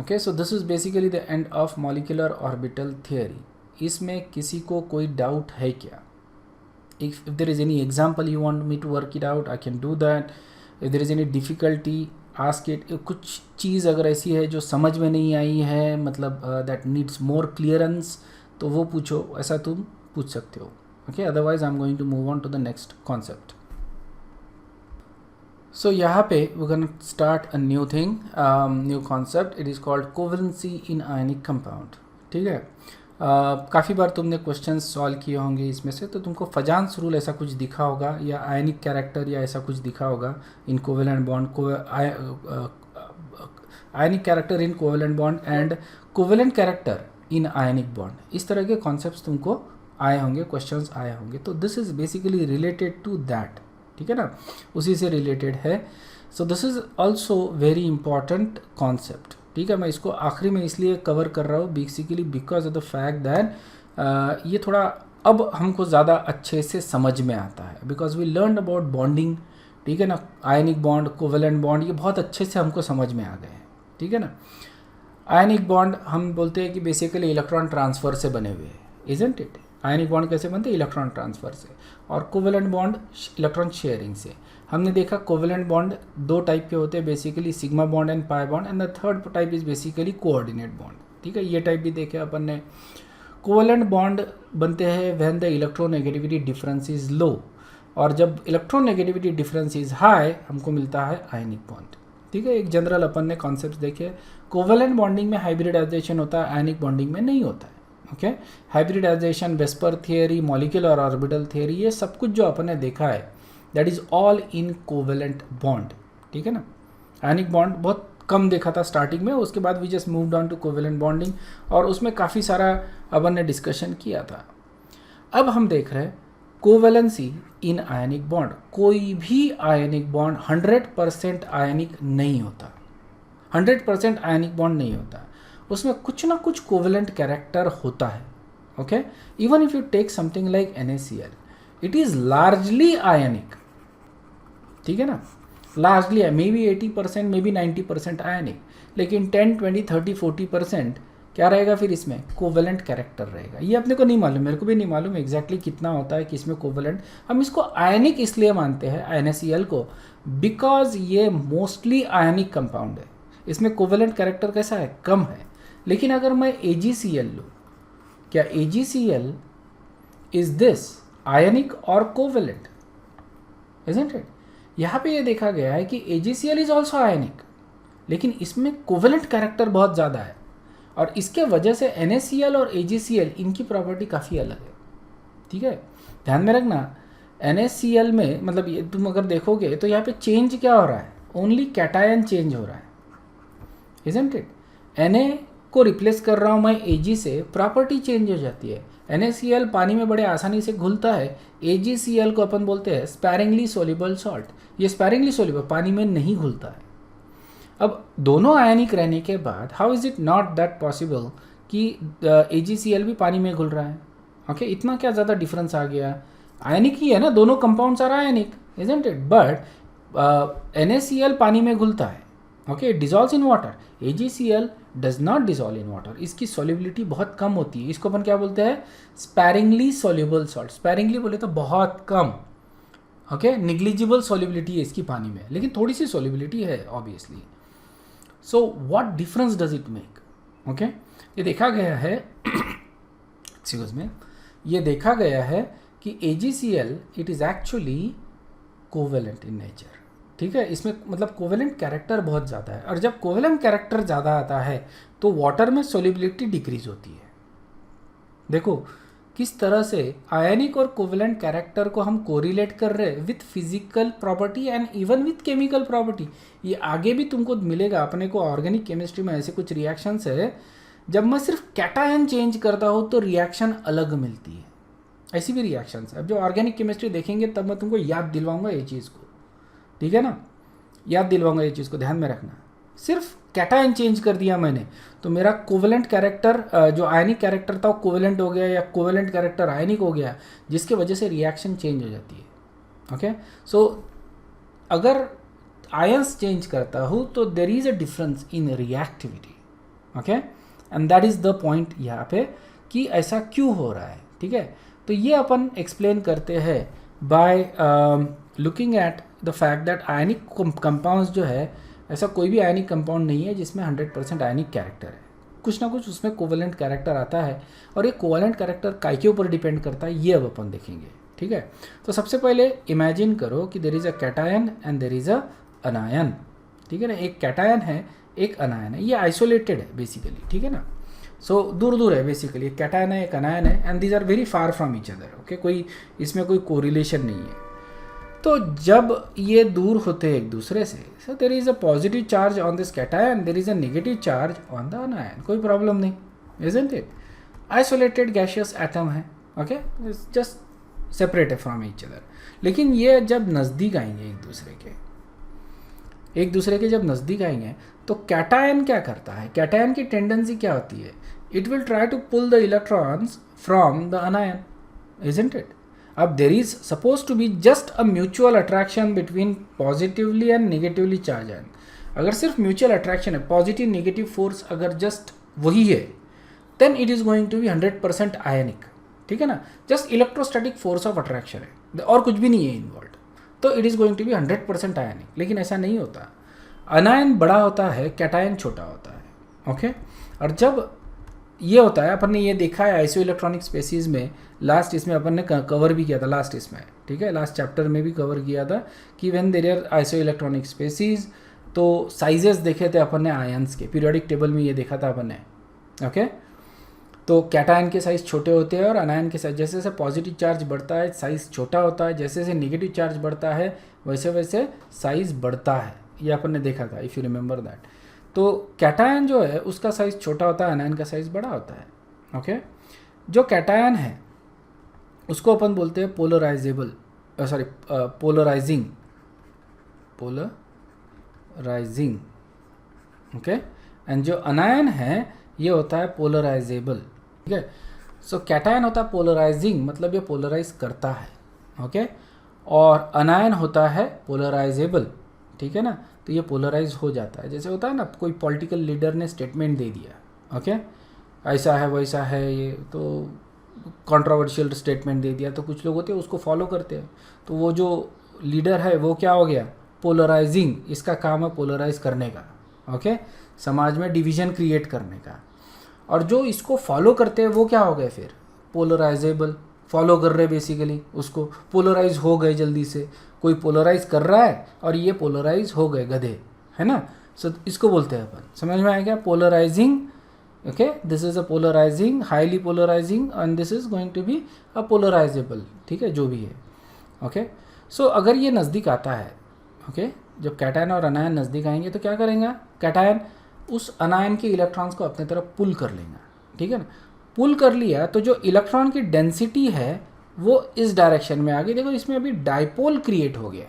okay. So this is basically the end of molecular orbital theory. इसमें किसी को कोई डाउट है क्या? If there is any example you want me to work it out, I can do that. If there is any difficulty, ask it. कुछ चीज़ अगर ऐसी है जो समझ में नहीं आई है, मतलब दैट नीड्स मोर क्लियरेंस, तो वो पूछो, ऐसा तुम पूछ सकते हो, okay. Otherwise I am going to move on to the next concept. So यहाँ पे we can start a new thing, new concept. It is called covalency in ionic compound, ठीक है। काफ़ी बार तुमने क्वेश्चंस सॉल्व किए होंगे इसमें से, तो तुमको फजान्स रूल ऐसा कुछ दिखा होगा, या आयनिक कैरेक्टर या ऐसा कुछ दिखा होगा in covalent bond, ionic character in covalent bond and covalent character in ionic bond. इस तरह के कॉन्सेप्ट्स तुमको आए होंगे, क्वेश्चंस आए होंगे। तो this is basically related to that, ठीक है ना, उसी से रिलेटेड है। So this is also very important concept, ठीक है। मैं इसको आखिरी में इसलिए कवर कर रहा हूँ basically because of the fact that ये थोड़ा अब हमको ज़्यादा अच्छे से समझ में आता है, because we learn about bonding, ठीक है ना। आयनिक बॉन्ड, कोवेलेंट बॉन्ड, ये बहुत अच्छे से हमको समझ में आ गए हैं, ठीक है ना। आयनिक बॉन्ड हम बोलते हैं कि बेसिकली इलेक्ट्रॉन ट्रांसफ़र से बने हुए हैं, इजंट इट। आयनिक बॉन्ड कैसे बनते हैं, इलेक्ट्रॉन ट्रांसफ़र से, और कोवेलेंट बॉन्ड इलेक्ट्रॉन शेयरिंग से। हमने देखा कोवेलेंट बॉन्ड 2 टाइप के होते हैं basically, sigma bond and pi bond, and the third type is basically coordinate bond, ठीक है। ये टाइप भी देखे अपन ने। कोवेलेंट बॉन्ड बनते हैं when the electronegativity difference is low, और जब इलेक्ट्रोनेगेटिविटी डिफरेंस इज हाई हमको मिलता है आयनिक बॉन्ड, ठीक है। एक जनरल अपन ने कॉन्सेप्ट देखे। कोवेलेंट बॉन्डिंग में हाइब्रिडाइजेशन होता है, आयनिक बॉन्डिंग में नहीं होता है, okay. Hybridisation, VSEPR theory, molecular orbital theory, ये सब कुछ जो अपन ने देखा है that is all in covalent bond, ठीक है ना। आयनिक बॉन्ड बहुत कम देखा था स्टार्टिंग में, उसके बाद we just moved on to covalent bonding, और उसमें काफ़ी सारा अपन ने डिस्कशन किया था। अब हम देख रहे हैं कोवेलेंसी इन आयनिक बॉन्ड। कोई भी आयनिक बॉन्ड 100% आयनिक नहीं होता, 100% आयनिक बॉन्ड नहीं होता, उसमें कुछ ना कुछ कोवेलेंट कैरेक्टर होता है। Okay, even if you take something like NaCl, it is largely ionic, ठीक है ना, largely may be 80%, may be 90% ionic, लेकिन 10, 20, 30, 40% क्या रहेगा फिर इसमें कोवेलेंट कैरेक्टर रहेगा। ये अपने को नहीं मालूम, मेरे को भी नहीं मालूम एग्जैक्टली कितना होता है कि इसमें कोवेलेंट। हम इसको आयनिक इसलिए मानते हैं NaCl को, बिकॉज ये मोस्टली आयनिक कंपाउंड है, इसमें कोवेलेंट कैरेक्टर कैसा है, कम है। लेकिन अगर मैं AgCl लूँ, क्या AgCl इज दिस आयनिक और कोवेलेंट, इजंट इट? यहाँ पे ये देखा गया है कि AgCl इज ऑल्सो आयनिक, लेकिन इसमें कोवेलेंट कैरेक्टर बहुत ज़्यादा है, और इसके वजह से NaCl और AgCl इनकी प्रॉपर्टी काफ़ी अलग है, ठीक है। ध्यान में रखना, NaCl में मतलब ये तुम अगर देखोगे तो यहाँ पे चेंज क्या हो रहा है, ओनली कैटायन चेंज हो रहा है, इजंट इट? Na को रिप्लेस कर रहा हूँ मैं Ag से, प्रॉपर्टी चेंज हो जाती है। NaCl पानी में बड़े आसानी से घुलता है, AgCl को अपन बोलते हैं स्पैरिंगली सोल्यूबल सॉल्ट, ये स्पैरिंगली सोल्यूबल पानी में नहीं घुलता है। अब दोनों आयनिक रहने के बाद how is it not that possible कि AgCl भी पानी में घुल रहा है? ओके, इतना क्या ज़्यादा डिफरेंस आ गया, आयनिक ही है ना, दोनों compounds are ionic, isn't it? But NaCl पानी में घुलता है, okay, it dissolves in water, AgCl does not dissolve in water, इसकी सॉल्युबिलिटी बहुत कम होती है, इसको अपन क्या बोलते हैं, स्पैरिंगली सॉल्युबल सॉल्ट। स्पैरिंगली बोले तो बहुत कम, ओके, निग्लिजिबल सॉल्युबिलिटी है इसकी पानी में, लेकिन थोड़ी सी सॉल्युबिलिटी है obviously. So what difference does it make? Okay, ये देखा गया है एक्सक्यूज में, ये देखा गया है कि AgCl it is actually covalent in nature, ठीक है, इसमें मतलब कोवेलेंट कैरेक्टर बहुत ज़्यादा है, और जब कोवेलेंट कैरेक्टर ज़्यादा आता है तो वाटर में सोल्युबिलिटी डिक्रीज होती है। देखो किस तरह से आयनिक और कोवेलेंट कैरेक्टर को हम कोरिलेट कर रहे हैं with physical property and even with chemical property. ये आगे भी तुमको मिलेगा, अपने को ऑर्गेनिक केमिस्ट्री में ऐसे कुछ रिएक्शंस है, जब मैं सिर्फ कैटायन चेंज करता हूँ तो रिएक्शन अलग मिलती है, ऐसी भी रिएक्शंस है। अब जो ऑर्गेनिक केमिस्ट्री देखेंगे तब मैं तुमको याद दिलवाऊंगा ये चीज़ को, ठीक है ना, याद दिलवाऊंगा ये चीज़ को, ध्यान में रखना। सिर्फ कैटायन चेंज कर दिया मैंने तो मेरा कोवेलेंट कैरेक्टर जो आयनिक कैरेक्टर था वो कोवेलेंट हो गया, या कोवेलेंट कैरेक्टर आयनिक हो गया, जिसके वजह से रिएक्शन चेंज हो जाती है। ओके, सो अगर आयंस चेंज करता हूँ तो देर is a difference in reactivity, okay, and that is the point यहाँ पे कि ऐसा क्यों हो रहा है, ठीक है। तो ये अपन एक्सप्लेन करते हैं by looking at the fact that ionic compounds जो है, ऐसा कोई भी आयनिक कंपाउंड नहीं है जिसमें 100% आयनिक कैरेक्टर है, कुछ ना कुछ उसमें कोवेलेंट कैरेक्टर आता है, और ये कोवेलेंट कैरेक्टर काय के ऊपर डिपेंड करता है ये अब अपन देखेंगे, ठीक है। तो सबसे पहले इमेजिन करो कि देर is a cation and there is अ अनायन, ठीक है ना, एक कैटायन है एक अनायन है, ये आइसोलेटेड है बेसिकली, ठीक है ना, सो दूर दूर है बेसिकली, एक कैटायन है एक अनायन है, and these are very far from each other, okay, कोई इसमें कोई कोरिलेशन नहीं है। तो जब ये दूर होते हैं एक दूसरे से, so there is a positive charge on this cation, there is a negative charge on the anion, कोई प्रॉब्लम नहीं, isn't it? Isolated gaseous atom है, ओके, जस्ट सेपरेट है फ्रॉम ईच अदर। लेकिन ये जब नज़दीक आएंगे एक दूसरे के जब नज़दीक आएंगे तो कैटायन क्या करता है, कैटायन की टेंडेंसी क्या होती है, it will try to pull the electrons from the anion, isn't it? अब there is suppose to be just a mutual attraction between positively and negatively charge ion. अगर सिर्फ म्यूचुअल अट्रैक्शन है, पॉजिटिव नेगेटिव फोर्स अगर जस्ट वही है, then it is going to be 100% ionic, ठीक है ना, just electrostatic force of attraction है और कुछ भी नहीं है इन्वॉल्व, तो it is going to be 100% आयनिक। लेकिन ऐसा नहीं होता, अनायन बड़ा होता है, कैटायन छोटा होता है, ओके। और जब ये होता है, अपन ने ये देखा है आइसो इलेक्ट्रॉनिक स्पेसीज में, लास्ट इसमें अपन ने कवर भी किया था, लास्ट इसमें, ठीक है, लास्ट चैप्टर में भी कवर किया था कि when there are isoelectronic species, तो साइजेस देखे थे अपन ने आयंस के, पीरियोडिक टेबल में ये देखा था अपन ने, ओके। तो कैटायन के साइज़ छोटे होते हैं और अनायन के साइज, जैसे जैसे पॉजिटिव चार्ज बढ़ता है साइज़ छोटा होता है, जैसे जैसे नेगेटिव चार्ज बढ़ता है वैसे वैसे साइज़ बढ़ता है, ये अपन ने देखा था, इफ़ यू रिमेंबर दैट। तो कैटायन जो है उसका साइज़ छोटा होता है, अनायन का साइज़ बड़ा होता है, ओके। जो कैटायन है उसको अपन बोलते हैं polarisable, sorry polarising, polarising, okay. And जो अनायन है ये होता है पोलराइजेबल, ठीक है। सो कैटायन होता है पोलराइजिंग, मतलब ये पोलराइज करता है, ओके। और अनायन होता है पोलराइजेबल, ठीक है ना। तो ये पोलराइज हो जाता है, जैसे होता है ना कोई पॉलिटिकल लीडर ने स्टेटमेंट दे दिया, ओके, ऐसा है वैसा है, ये तो कंट्रोवर्शियल स्टेटमेंट दे दिया, तो कुछ लोग होते हैं उसको फॉलो करते हैं, तो वो जो लीडर है वो क्या हो गया, पोलराइजिंग, इसका काम है पोलराइज करने का, ओके, समाज में डिवीजन क्रिएट करने का। और जो इसको फॉलो करते हैं वो क्या हो गए फिर, पोलराइजेबल, फॉलो कर रहे बेसिकली उसको, पोलराइज हो गए जल्दी से, कोई पोलराइज कर रहा है और ये पोलराइज हो गए गधे, है ना। सो इसको बोलते हैं अपन, समझ में आया क्या, polarising, okay, this is a polarising, highly polarising, and this is going to be a polarisable, ठीक है, जो भी है, ओके। सो अगर ये नज़दीक आता है, ओके, जब कैटायन और अनायन नज़दीक आएंगे तो क्या करेंगे, कैटायन उस अनायन के इलेक्ट्रॉन्स को अपने तरफ पुल कर लेंगे, ठीक है ना। पुल कर लिया तो जो इलेक्ट्रॉन की डेंसिटी है वो इस डायरेक्शन में आ गई, देखो इसमें अभी डाइपोल क्रिएट हो गया,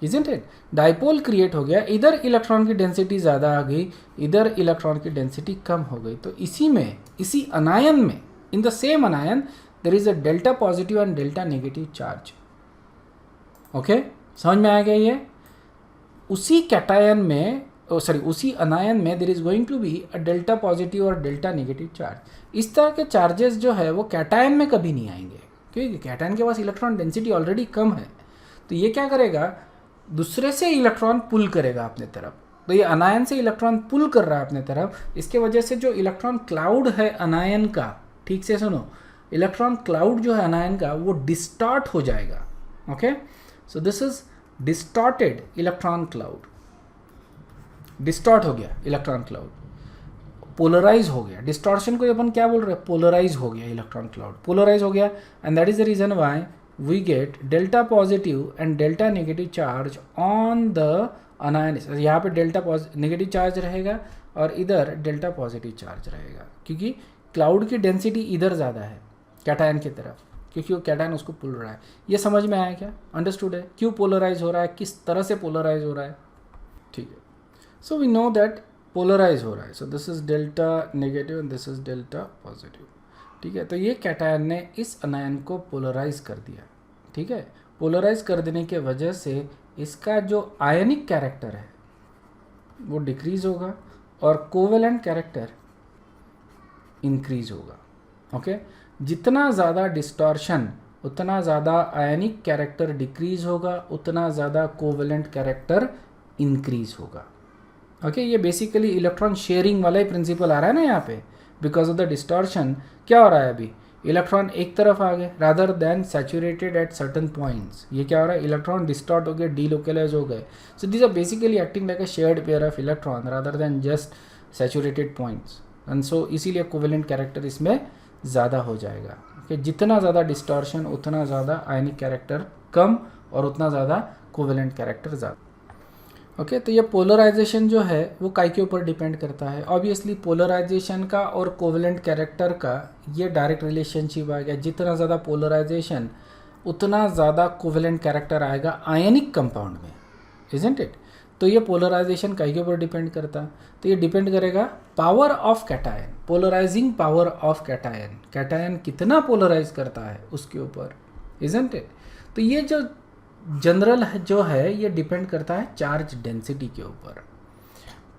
इजंट इट, डाइपोल क्रिएट हो गया, इधर इलेक्ट्रॉन की डेंसिटी ज़्यादा आ गई, इधर इलेक्ट्रॉन की डेंसिटी कम हो गई। तो इसी में, इसी अनायन में, in the same anion there is a delta positive and delta negative charge, okay, समझ में आ गया ये। उसी कैटायन में, सॉरी उसी अनायन में there is going to be a delta positive और डेल्टा नेगेटिव चार्ज। इस तरह के चार्जेस जो है वो कैटायन में कभी नहीं आएंगे, क्योंकि कैटायन के पास इलेक्ट्रॉन डेंसिटी ऑलरेडी कम है, तो ये क्या करेगा, दूसरे से इलेक्ट्रॉन पुल करेगा अपने तरफ। तो ये अनायन से इलेक्ट्रॉन पुल कर रहा है अपने तरफ, इसके वजह से जो इलेक्ट्रॉन क्लाउड है अनायन का, ठीक से सुनो, इलेक्ट्रॉन क्लाउड जो है अनायन का वो डिस्टॉर्ट हो जाएगा, okay. So this is distorted electron cloud, distort हो गया इलेक्ट्रॉन क्लाउड, पोलराइज हो गया, डिस्टॉर्शन को अपन क्या बोल रहे हैं, पोलराइज हो गया इलेक्ट्रॉन क्लाउड, पोलराइज हो गया, and that is the reason why we get delta positive and delta negative charge on the anion. यहाँ पे डेल्टा नेगेटिव चार्ज रहेगा और इधर डेल्टा पॉजिटिव चार्ज रहेगा, क्योंकि क्लाउड की डेंसिटी इधर ज़्यादा है कैटायन की तरफ, क्योंकि वो कैटायन उसको पुल रहा है। ये समझ में आया क्या, अंडरस्टूड है, क्यों पोलराइज हो रहा है, किस तरह से पोलराइज हो रहा है, ठीक है। So we know that polarise हो रहा है, so this is delta negative and this is delta positive, ठीक है। तो ये कैटायन ने इस अनायन को पोलराइज कर दिया, ठीक है। पोलराइज कर देने के वजह से इसका जो आयनिक कैरेक्टर है वो डिक्रीज होगा और कोवेलेंट कैरेक्टर इंक्रीज होगा, ओके। जितना ज़्यादा डिस्टॉर्शन उतना ज़्यादा आयनिक कैरेक्टर डिक्रीज होगा, उतना ज़्यादा कोवेलेंट कैरेक्टर इंक्रीज होगा, ओके। ये बेसिकली इलेक्ट्रॉन शेयरिंग वाला ही प्रिंसिपल आ रहा है ना यहाँ पे, बिकॉज ऑफ द डिस्टॉर्शन क्या हो रहा है, अभी इलेक्ट्रॉन एक तरफ आ गए rather than saturated at certain points, ये क्या हो रहा है, इलेक्ट्रॉन डिस्टॉर्ट हो गए, डीलोकलाइज हो गए। So this are basically acting like a shared pair of electron rather than just saturated points, and so इसीलिए कोवेलेंट कैरेक्टर इसमें ज़्यादा हो जाएगा, कि जितना ज़्यादा डिस्टॉर्शन उतना ज़्यादा आयनिक कैरेक्टर कम और उतना ज़्यादा कोवेलेंट कैरेक्टर ज़्यादा, ओके। तो ये पोलराइजेशन जो है वो काय के ऊपर डिपेंड करता है, ऑब्वियसली पोलराइजेशन का और कोवेलेंट कैरेक्टर का ये डायरेक्ट रिलेशनशिप आ गया, जितना ज़्यादा पोलराइजेशन उतना ज़्यादा कोवेलेंट कैरेक्टर आएगा आयनिक कंपाउंड में, इजंट इट। तो ये पोलराइजेशन काय के ऊपर डिपेंड करता है, तो ये डिपेंड करेगा power of cation, polarising power of cation, cation कितना पोलराइज करता है उसके ऊपर, इजंट इट। तो ये जो जनरल जो है ये डिपेंड करता है चार्ज डेंसिटी के ऊपर,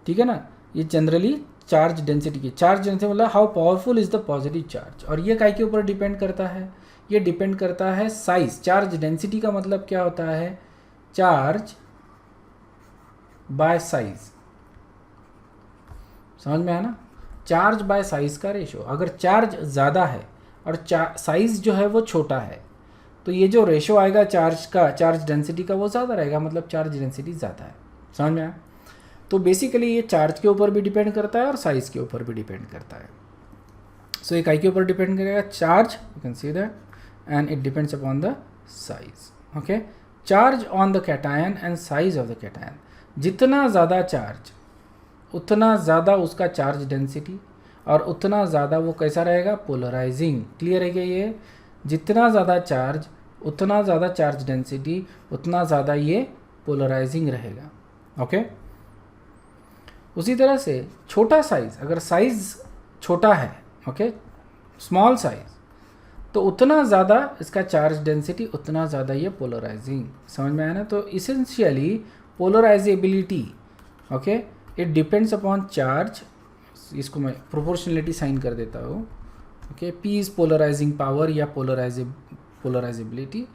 ठीक है ना। ये जनरली चार्ज डेंसिटी की, चार्ज डेंसिटी मतलब how powerful is the positive charge, और ये काय के ऊपर डिपेंड करता है, ये डिपेंड करता है साइज। चार्ज डेंसिटी का मतलब क्या होता है, चार्ज बाय साइज, समझ में आया ना, चार्ज बाय साइज का रेशो। अगर चार्ज ज़्यादा है और साइज जो है वो छोटा है तो ये जो रेशो आएगा चार्ज का, चार्ज डेंसिटी का, वो ज़्यादा रहेगा, मतलब चार्ज डेंसिटी ज़्यादा है, समझ में आया। तो बेसिकली ये चार्ज के ऊपर भी डिपेंड करता है और साइज़ के ऊपर भी डिपेंड करता है। सो ये काय के ऊपर डिपेंड करेगा, charge, you can see that, and it depends upon the size, okay. Charge on the cation and size of the cation, जितना ज़्यादा चार्ज उतना ज़्यादा उसका चार्ज डेंसिटी और उतना ज़्यादा वो कैसा रहेगा, पोलराइजिंग, क्लियर है क्या ये। जितना ज़्यादा चार्ज उतना ज़्यादा चार्ज डेंसिटी, उतना ज़्यादा ये पोलराइजिंग रहेगा। ओके, उसी तरह से छोटा साइज़, अगर साइज़ छोटा है, ओके, स्मॉल साइज़, तो उतना ज़्यादा इसका चार्ज डेंसिटी, उतना ज़्यादा ये पोलराइजिंग। समझ में आया ना? तो essentially polarisability, okay, it depends upon charge. इसको मैं प्रोपोर्शनलिटी साइन कर देता हूँ। Okay, P is polarising power या पोलराइजेबिलिटी,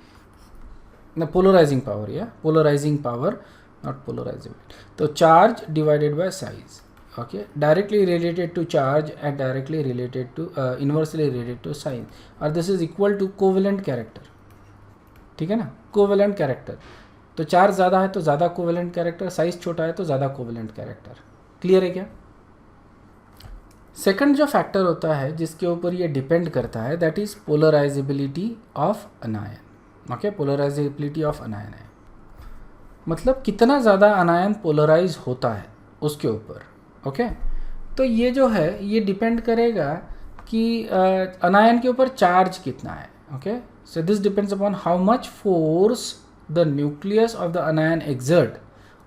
ना पोलराइजिंग पावर या पोलराइजिंग पावर, नॉट पोलराइजेबिलिटी। तो charge divided by size, okay, directly related to charge and directly related to inversely related to sign, और this is equal to covalent character। ठीक है ना, कोवेलेंट कैरेक्टर। तो चार्ज ज़्यादा है तो ज़्यादा कोवेलेंट कैरेक्टर, साइज छोटा है तो ज़्यादा कोवेलेंट कैरेक्टर। क्लियर है क्या? सेकंड जो फैक्टर होता है जिसके ऊपर ये डिपेंड करता है, that is polarisability of अनायन। Okay, polarisability of अनायन है मतलब कितना ज़्यादा अनायन पोलराइज होता है उसके ऊपर। ओके, तो ये जो है ये डिपेंड करेगा कि अनायन के ऊपर चार्ज कितना है। Okay, so this depends upon how much force the nucleus of the अनायन exert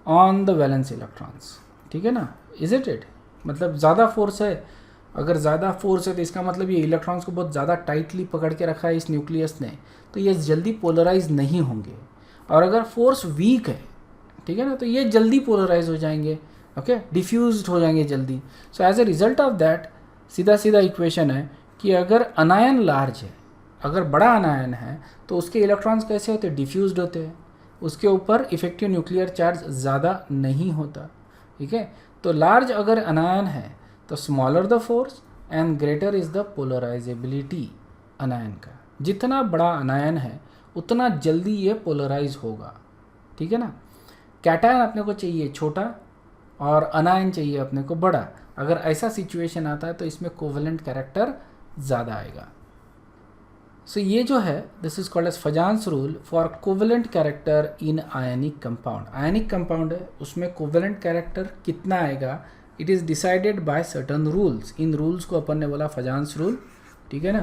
on the valence electrons. ठीक है ना, इज इट मतलब ज़्यादा फोर्स है, अगर ज़्यादा फोर्स है तो इसका मतलब ये इलेक्ट्रॉन्स को बहुत ज़्यादा टाइटली पकड़ के रखा है इस न्यूक्लियस ने, तो ये जल्दी पोलराइज नहीं होंगे। और अगर फोर्स वीक है, ठीक है ना, तो ये जल्दी पोलराइज हो जाएंगे। ओके, डिफ्यूज्ड हो जाएंगे जल्दी। So as a result of that सीधा सीधा इक्वेशन है कि अगर अनायन लार्ज है, अगर बड़ा अनायन है, तो उसके इलेक्ट्रॉन्स कैसे होते हैं? डिफ्यूज्ड होते हैं, उसके ऊपर इफेक्टिव न्यूक्लियर चार्ज ज़्यादा नहीं होता। ठीक है, तो लार्ज अगर अनायन है तो smaller the force and greater is the polarisability अनायन का। जितना बड़ा अनायन है उतना जल्दी ये पोलराइज होगा। ठीक है ना, कैटायन अपने को चाहिए छोटा और अनायन चाहिए अपने को बड़ा। अगर ऐसा सिचुएशन आता है तो इसमें कोवेलेंट कैरेक्टर ज़्यादा आएगा। सो ये जो है this is called as Fajans rule for covalent character in ionic compound. Ionic compound है, उसमें कोवेलेंट कैरेक्टर कितना आएगा, it is decided by certain rules. इन रूल्स को अपन ने बोला फजान्स रूल। ठीक है ना,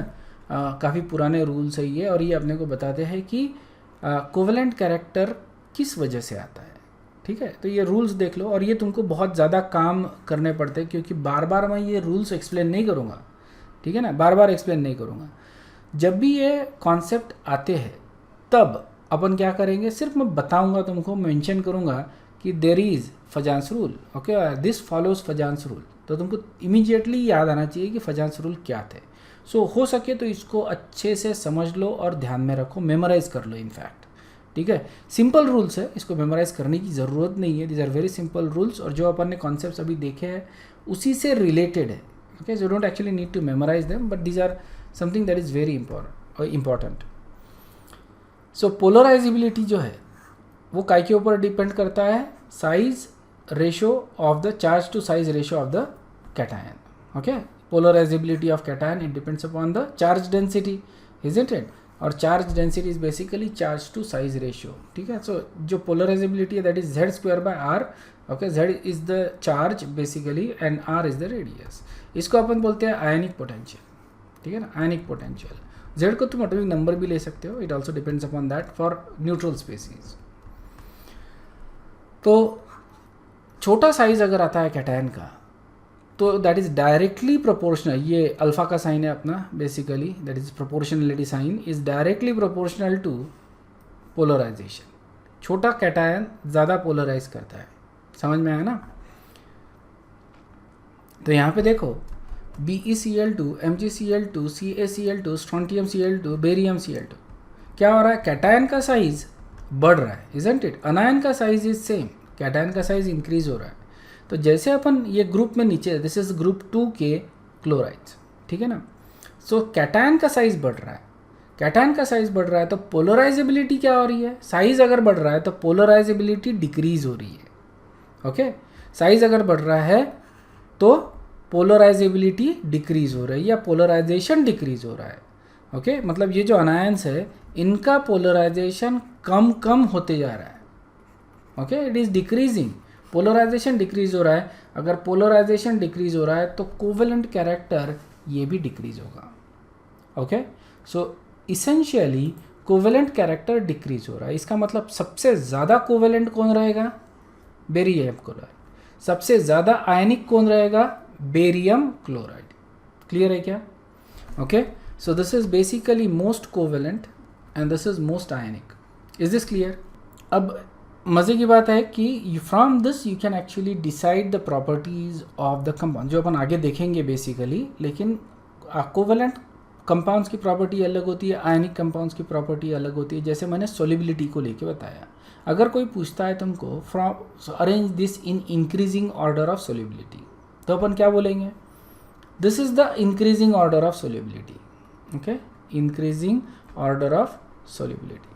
काफ़ी पुराने रूल्स है ये, और ये अपने को बताते हैं कि कोवेलेंट कैरेक्टर किस वजह से आता है। ठीक है, तो ये रूल्स देख लो, और ये तुमको बहुत ज़्यादा काम करने पड़ते हैं क्योंकि बार बार मैं ये रूल्स एक्सप्लेन नहीं करूँगा। ठीक है ना, बार बार एक्सप्लेन नहीं करूँगा। जब भी ये कॉन्सेप्ट आते हैं तब अपन क्या करेंगे, सिर्फ मैं बताऊँगा तुमको, मेंशन करूँगा कि there is Fajans rule. Okay, this follows Fajans rule, तो तुमको इमीडिएटली याद आना चाहिए कि फजान्स रूल क्या थे। सो हो सके तो इसको अच्छे से समझ लो और ध्यान में रखो, मेमोराइज कर लो इनफैक्ट। ठीक है, सिंपल रूल्स है, इसको मेमोराइज करने की ज़रूरत नहीं है। These are very simple rules, और जो अपन ने कॉन्सेप्ट्स अभी देखे हैं उसी से रिलेटेड है। Okay, so don't actually need to memorise them, but these are something that is very important. So polarisability जो है वो काय के ऊपर डिपेंड करता है, size ratio of the charge to size ratio of the cation. Okay, polarisability of cation it depends upon the charge density, isn't it? और charge density is basically charge to size ratio. ठीक है, सो जो पोलराइजेबिलिटी है that is Z square by R. Okay, Z is the charge basically and R is the radius. इसको अपन बोलते हैं आयनिक पोटेंशियल। ठीक है ना, आयनिक पोटेंशियल। जेड को तुम एटॉमिक नंबर भी ले सकते हो, it also depends upon that for neutral species. तो छोटा साइज अगर आता है कैटायन का तो दैट इज़ डायरेक्टली प्रोपोर्शनल, ये अल्फा का साइन है अपना बेसिकली, that is proportionality sign is directly proportional to polarisation. छोटा कैटायन ज़्यादा पोलराइज करता है। समझ में आया ना? तो यहाँ पे देखो BeCl2, MgCl2, CaCl2, strontium Cl2, barium Cl2, क्या हो रहा है? कैटायन का साइज बढ़ रहा है, इजंट इट? अनायन का साइज इज सेम, कैटायन का साइज इंक्रीज हो रहा है। तो जैसे अपन ये ग्रुप में नीचे, दिस इज ग्रुप 2 के क्लोराइड्स। ठीक है ना, सो कैटायन का साइज बढ़ रहा है, कैटायन का साइज बढ़ रहा है तो पोलराइजेबिलिटी क्या हो रही है? साइज अगर बढ़ रहा है तो पोलराइजेबिलिटी डिक्रीज हो रही है। ओके, साइज अगर बढ़ रहा है तो पोलराइजेबिलिटी डिक्रीज हो रही है या पोलराइजेशन डिक्रीज हो रहा है। ओके, मतलब ये जो अनायंस है इनका पोलराइजेशन कम कम होते जा रहा है। Okay, it is decreasing, polarisation decrease हो रहा है। अगर पोलराइजेशन डिक्रीज हो रहा है तो कोवेलेंट कैरेक्टर ये भी डिक्रीज होगा। Okay, so essentially covalent character decrease हो रहा है। इसका मतलब सबसे ज़्यादा कोवेलेंट कौन रहेगा? Barium chloride. सबसे ज़्यादा आयनिक कौन रहेगा? Barium chloride. क्लियर है क्या? Okay, so this is basically most covalent and this is most ionic. Is this clear? अब मज़े की बात है कि from this you can actually decide the properties of the compound, जो अपन आगे देखेंगे बेसिकली। लेकिन कोवेलेंट कंपाउंड्स की प्रॉपर्टी अलग होती है, आयनिक कंपाउंड्स की प्रॉपर्टी अलग होती है। जैसे मैंने सोलिबिलिटी को लेके बताया, अगर कोई पूछता है तुमको from arrange this in increasing order of solubility, तो अपन क्या बोलेंगे? This is the increasing order of solubility. Okay, increasing order of solubility.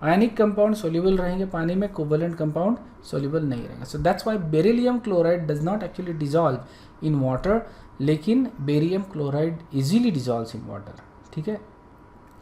Ionic compound soluble रहेंगे पानी में, कोवेलेंट कंपाउंड सोल्यूबल नहीं रहेंगे। So that's why beryllium chloride does not actually dissolve in water, लेकिन barium chloride easily dissolves in water. ठीक है।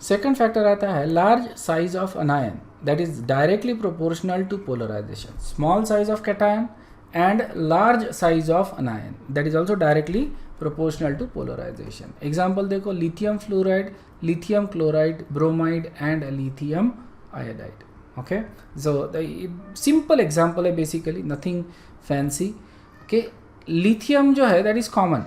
सेकंड फैक्टर आता है large size of anion that is directly proportional to polarisation. Small size of cation and large size of anion that is also directly proportional to polarisation. Example देखो, lithium fluoride, lithium chloride, bromide and lithium iodide. Okay, so the simple example है, basically nothing fancy. Okay, lithium जो है दैट इज कॉमन,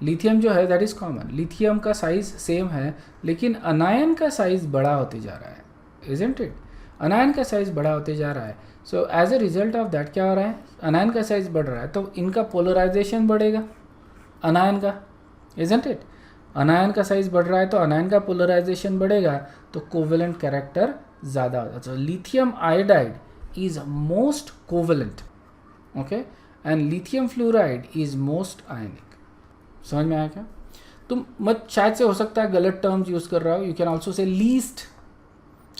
लिथियम जो है दैट इज कॉमन, लिथियम का साइज सेम है, लेकिन अनायन का साइज बड़ा होते जा रहा है, इजंट इट? अनायन का साइज बड़ा होते जा रहा है। So as a result of that क्या हो रहा है? अनायन का साइज बढ़ रहा है, तो इनका पोलराइजेशन बढ़ेगा अनायन का, इजंट इट? अनायन का साइज बढ़ रहा है तो अनायन का पोलराइजेशन बढ़ेगा, तो कोवेलेंट कैरेक्टर ज़्यादा होता है। तो lithium iodide is most covalent, okay, and lithium fluoride is most ionic. समझ में आया क्या? तुम मत, शायद से हो सकता है गलत टर्म्स यूज कर रहा हो, you can also say least,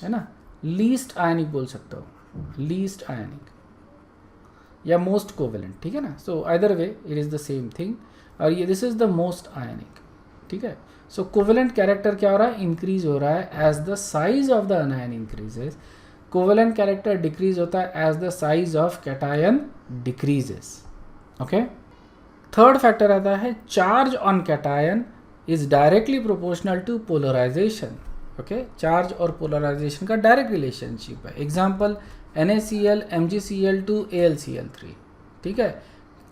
है ना, लीस्ट आयनिक बोल सकते हो, लीस्ट आयनिक या मोस्ट कोवेलेंट, ठीक है ना। So either way it is the same thing, और ये दिस इज द मोस्ट आयनिक, ठीक है। सो कोवेलेंट कैरेक्टर क्या हो रहा है? इंक्रीज हो रहा है as the size of the anion increases. Covalent character decrease होता है as the size of cation decreases. Okay, third factor आता है charge on cation is directly proportional to polarisation. Okay, charge और पोलराइजेशन का डायरेक्ट रिलेशनशिप है। Example NaCl MgCl to AlCl3, ठीक है।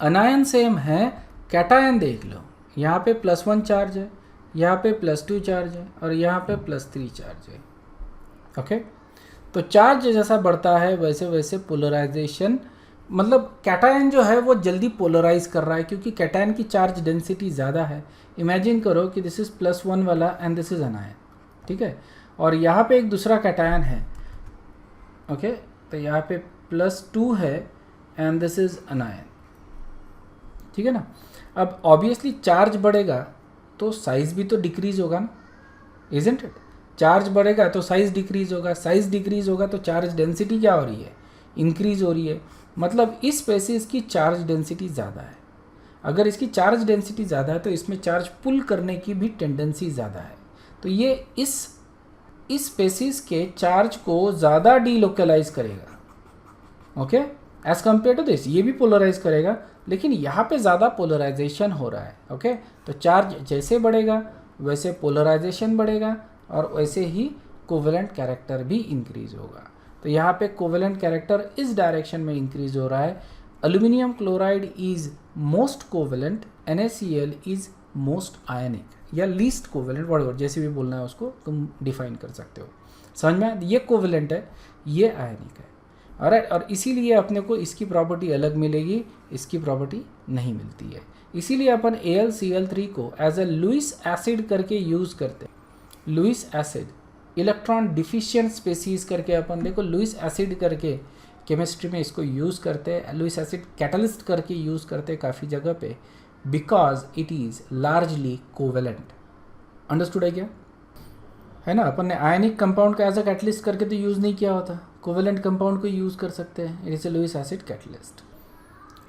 अनायन सेम है, कैटायन देख लो, यहाँ पे +1 चार्ज है, यहाँ पे +2 चार्ज है, और यहाँ पे +3 चार्ज है। ओके, तो चार्ज जैसा बढ़ता है वैसे वैसे पोलराइजेशन, मतलब कैटायन जो है वो जल्दी पोलराइज कर रहा है, क्योंकि कैटायन की चार्ज डेंसिटी ज़्यादा है। इमेजिन करो कि दिस इज़ +1 वाला एंड दिस इज़ अनायन, ठीक है, और यहाँ पे एक दूसरा कैटायन है। ओके, तो यहाँ पे +2 है एंड दिस इज़ अनायन, ठीक है ना। अब ऑब्वियसली चार्ज बढ़ेगा तो साइज भी तो डिक्रीज होगा ना, इजंट इट? चार्ज बढ़ेगा तो साइज डिक्रीज होगा, साइज डिक्रीज होगा तो चार्ज डेंसिटी क्या हो रही है? इंक्रीज हो रही है। मतलब इस स्पेसिस की चार्ज डेंसिटी ज़्यादा है। अगर इसकी चार्ज डेंसिटी ज़्यादा है तो इसमें चार्ज पुल करने की भी टेंडेंसी ज़्यादा है, तो ये इस स्पेसिस के चार्ज को ज़्यादा डीलोकलाइज करेगा। Okay, as compare to this, ये भी पोलराइज करेगा, लेकिन यहाँ पे ज़्यादा पोलराइजेशन हो रहा है। ओके, तो चार्ज जैसे बढ़ेगा वैसे पोलराइजेशन बढ़ेगा, और वैसे ही कोवेलेंट कैरेक्टर भी इंक्रीज होगा। तो यहाँ पे कोवेलेंट कैरेक्टर इस डायरेक्शन में इंक्रीज हो रहा है। Aluminium chloride is most covalent, NaCl is most ionic या लीस्ट कोवेलेंट, व्हाटएवर जैसे भी बोलना है उसको तुम डिफाइन कर सकते हो। समझ में? ये कोवेलेंट है, ये आयनिक है, ऑलराइट। और इसीलिए अपने को इसकी प्रॉपर्टी अलग मिलेगी, इसकी प्रॉपर्टी नहीं मिलती है। इसीलिए अपन AlCl3 को एज अ लुईस एसिड करके यूज़ करते हैं। Lewis acid, electron deficient species करके अपन देखो लुईस एसिड करके केमिस्ट्री में इसको यूज़ करते हैं। लुईस एसिड कैटलिस्ट करके यूज़ करते हैं काफ़ी जगह पे, because it is largely covalent. Understood है क्या? है ना, अपन ने आयनिक कंपाउंड का एज अ कैटलिस्ट करके तो यूज़ नहीं किया होता, कोवेलेंट कंपाउंड को यूज़ कर सकते हैं। It is a Lewis acid catalyst.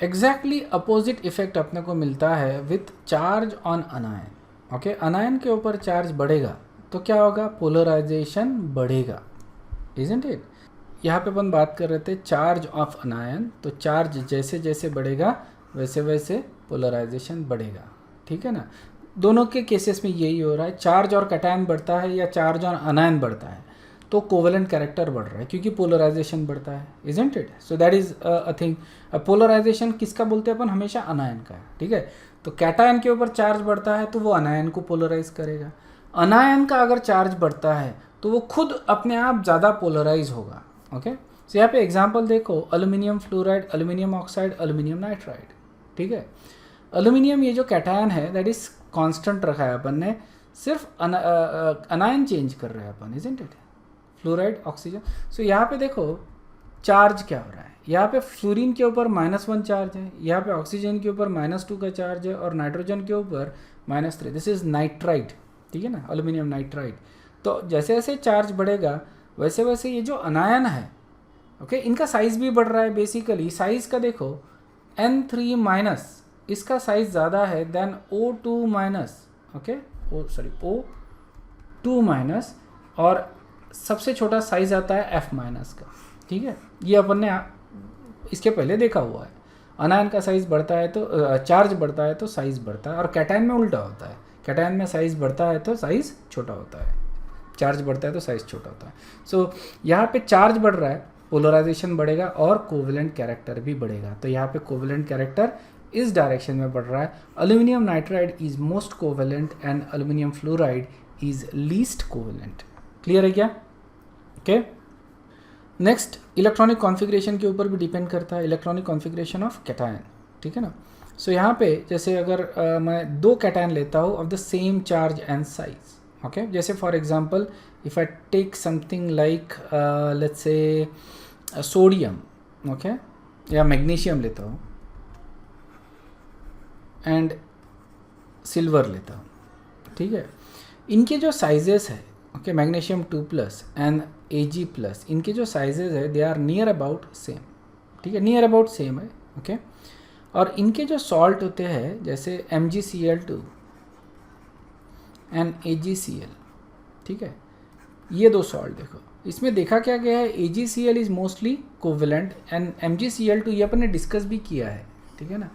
Exactly opposite effect अपने को मिलता है with charge on anion. Okay, anion के ऊपर चार्ज बढ़ेगा तो क्या होगा? पोलराइजेशन बढ़ेगा, इजंट इट? यहाँ पे अपन बात कर रहे थे चार्ज ऑफ अनायन, तो चार्ज जैसे जैसे बढ़ेगा वैसे वैसे पोलराइजेशन बढ़ेगा, ठीक है ना। दोनों के केसेस में यही हो रहा है, चार्ज और कैटायन बढ़ता है या चार्ज और अनायन बढ़ता है तो कोवेलेंट कैरेक्टर बढ़ रहा है क्योंकि पोलराइजेशन बढ़ता है, isn't it? So that is a thing. Polarisation किसका बोलते हैं अपन? हमेशा अनायन का, ठीक है। तो कैटायन के ऊपर चार्ज बढ़ता है तो वो अनायन को पोलराइज करेगा। अनायन का अगर चार्ज बढ़ता है तो वो खुद अपने आप ज़्यादा पोलराइज होगा, ओके। सो यहाँ पे एग्जांपल देखो, aluminium fluoride, aluminium oxide, aluminium nitride, ठीक है। एल्यूमिनियम ये जो कैटायन है दैट इज कांस्टेंट रखा है अपन ने, सिर्फ अनायन चेंज कर रहे हैं अपन, isn't it? Fluoride, oxygen. So यहाँ पे देखो चार्ज क्या हो रहा है, यहाँ पे फ्लोरीन के ऊपर -1 चार्ज है, यहाँ पे ऑक्सीजन के ऊपर -2 का चार्ज है और नाइट्रोजन के ऊपर -3। दिस इज नाइट्राइड, ठीक है ना, एल्यूमिनियम नाइट्राइड। तो जैसे जैसे चार्ज बढ़ेगा वैसे वैसे ये जो अनायन है, ओके, इनका साइज भी बढ़ रहा है। बेसिकली साइज का देखो, N3- इसका साइज ज़्यादा है देन O2-, ओके, O2-, और सबसे छोटा साइज आता है F- का, ठीक है। ये अपन ने इसके पहले देखा हुआ है। अनायन का साइज बढ़ता है तो चार्ज बढ़ता है तो साइज बढ़ता है, और कैटायन में उल्टा होता है। कैटायन में साइज बढ़ता है तो साइज छोटा होता है, चार्ज बढ़ता है तो साइज छोटा होता है। सो यहाँ पे चार्ज बढ़ रहा है, पोलराइजेशन बढ़ेगा और कोवेलेंट कैरेक्टर भी बढ़ेगा। तो यहाँ पे कोवेलेंट कैरेक्टर इस डायरेक्शन में बढ़ रहा है। Aluminium nitride is most covalent and aluminium fluoride is least covalent. Clear है क्या? ओके। नेक्स्ट, इलेक्ट्रॉनिक कॉन्फ़िगरेशन के ऊपर भी डिपेंड करता है, इलेक्ट्रॉनिक कॉन्फ़िगरेशन ऑफ कैटायन, ठीक है ना। सो यहाँ पे जैसे अगर मैं 2 कैटायन लेता हूँ of the same charge and size, okay, जैसे for example if I take something like let's say sodium, okay, या मैग्नीशियम लेता हूँ एंड सिल्वर लेता हूँ, ठीक है। इनके जो साइजेस है, ओके, मैग्नीशियम 2+ एंड Ag+, इनके जो साइजेस है they are near about same, ठीक है, नियर अबाउट सेम है, ओके। और इनके जो सॉल्ट होते हैं जैसे MgCl2 एंड AgCl, ठीक है, ये 2 सॉल्ट देखो, इसमें देखा क्या गया है, AgCl is mostly covalent and MgCl2 ये अपन ने डिस्कस भी किया है, ठीक है ना।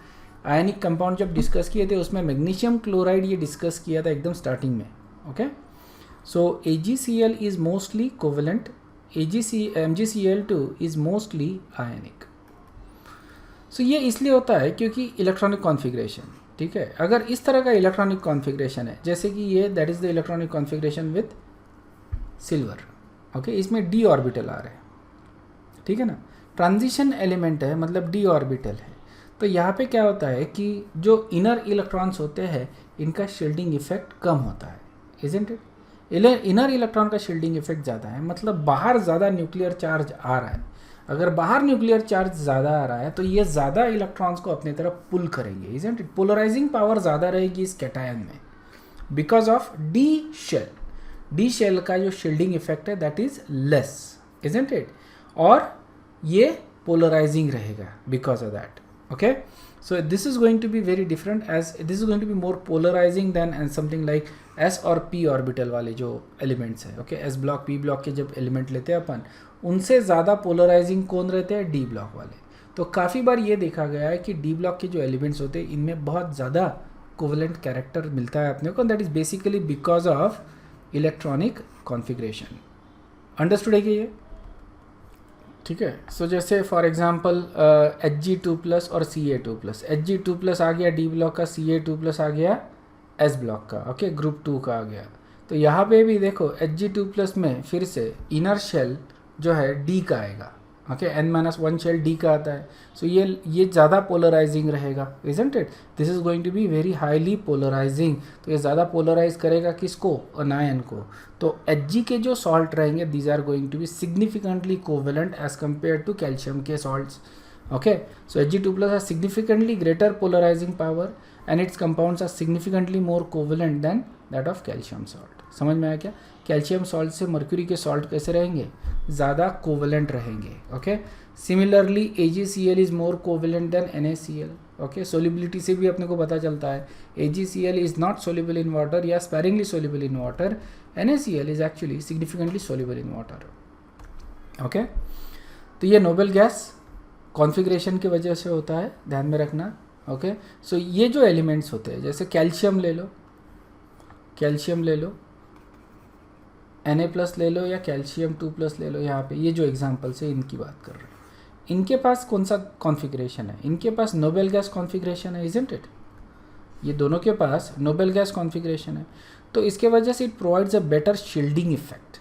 आयनिक कंपाउंड जब डिस्कस किए थे उसमें मैग्नीशियम क्लोराइड ये डिस्कस किया था एकदम स्टार्टिंग में, okay. So AgCl is mostly covalent, MgCl2 is mostly ionic. So ये इसलिए होता है क्योंकि इलेक्ट्रॉनिक कॉन्फ़िगरेशन, ठीक है। अगर इस तरह का इलेक्ट्रॉनिक कॉन्फ़िगरेशन है जैसे कि ये, that is the electronic configuration with silver, okay, इसमें d ऑर्बिटल आ रहे हैं, ठीक है ना। ट्रांजिशन एलिमेंट है मतलब d ऑर्बिटल है। तो यहाँ पे क्या होता है कि जो इनर इलेक्ट्रॉन्स होते हैं इनका शील्डिंग इफेक्ट कम होता है, इजंट इट? इनर इलेक्ट्रॉन का शील्डिंग इफेक्ट ज़्यादा है, मतलब बाहर ज़्यादा न्यूक्लियर चार्ज आ रहा है। अगर बाहर न्यूक्लियर चार्ज ज़्यादा आ रहा है तो ये ज़्यादा इलेक्ट्रॉन्स को अपनी तरफ पुल करेंगे, इजंट इट? पोलराइजिंग पावर ज़्यादा रहेगी इस कैटायन में बिकॉज ऑफ डी शेल का जो शील्डिंग इफेक्ट है that is less, isn't it? और ये पोलराइजिंग रहेगा because of that, okay. So this is going to be very different, as this is going to be more polarizing than and something like S और P ऑर्बिटल वाले जो एलिमेंट्स है, okay. S block P block के जब एलिमेंट लेते हैं अपन, उनसे ज़्यादा पोलराइजिंग कौन रहते हैं? D ब्लॉक वाले। तो काफ़ी बार ये देखा गया है कि D ब्लॉक के जो एलिमेंट्स होते हैं इनमें बहुत ज़्यादा कोवेलेंट कैरेक्टर मिलता है अपने को, that is basically because of electronic configuration. Understood है कि ये? ठीक है। सो जैसे फॉर एग्जांपल Hg2+ और Ca2+, Hg2+ आ गया D ब्लॉक का, Ca2+ आ गया S ब्लॉक का, ओके, ग्रुप 2 का आ गया। तो यहाँ पे भी देखो Hg2+ में फिर से इनर शेल जो है D का आएगा, ओके, N-1 शेल D का आता है। सो ये ज़्यादा पोलराइजिंग रहेगा, isn't it? This is going to be very highly polarising. तो ये ज़्यादा पोलराइज करेगा किसको? अनायन को। तो Hg के जो सॉल्ट रहेंगे these are going to be significantly covalent as compare to calcium के salts, okay. So Hg2+ has significantly greater polarizing power and its compounds are significantly more covalent than that of calcium salt। समझ में आया क्या? कैल्शियम सॉल्ट से मर्क्यूरी के सॉल्ट कैसे रहेंगे? ज़्यादा कोवेलेंट रहेंगे, okay. Similarly AgCl is more covalent than NaCl, okay. Solubility से भी अपने को पता चलता है AgCl is not soluble in water या sparingly soluble in water, NaCl is actually significantly soluble in water, okay. तो ये नोबल गैस कॉन्फ़िगरेशन की वजह से होता है, ध्यान में रखना, ओके। सो ये जो एलिमेंट्स होते हैं जैसे कैल्शियम ले लो, कैल्शियम ले लो, Na+ ले लो या कैल्शियम 2+ ले लो। यहाँ पे ये जो एग्जांपल्स है इनकी बात कर रहे हैं, इनके पास कौन सा कॉन्फ़िगरेशन है? इनके पास नोबेल गैस कॉन्फ़िगरेशन है, इजंट इट? ये दोनों के पास नोबेल गैस कॉन्फ़िगरेशन है, तो इसके वजह से it provides a better shielding effect.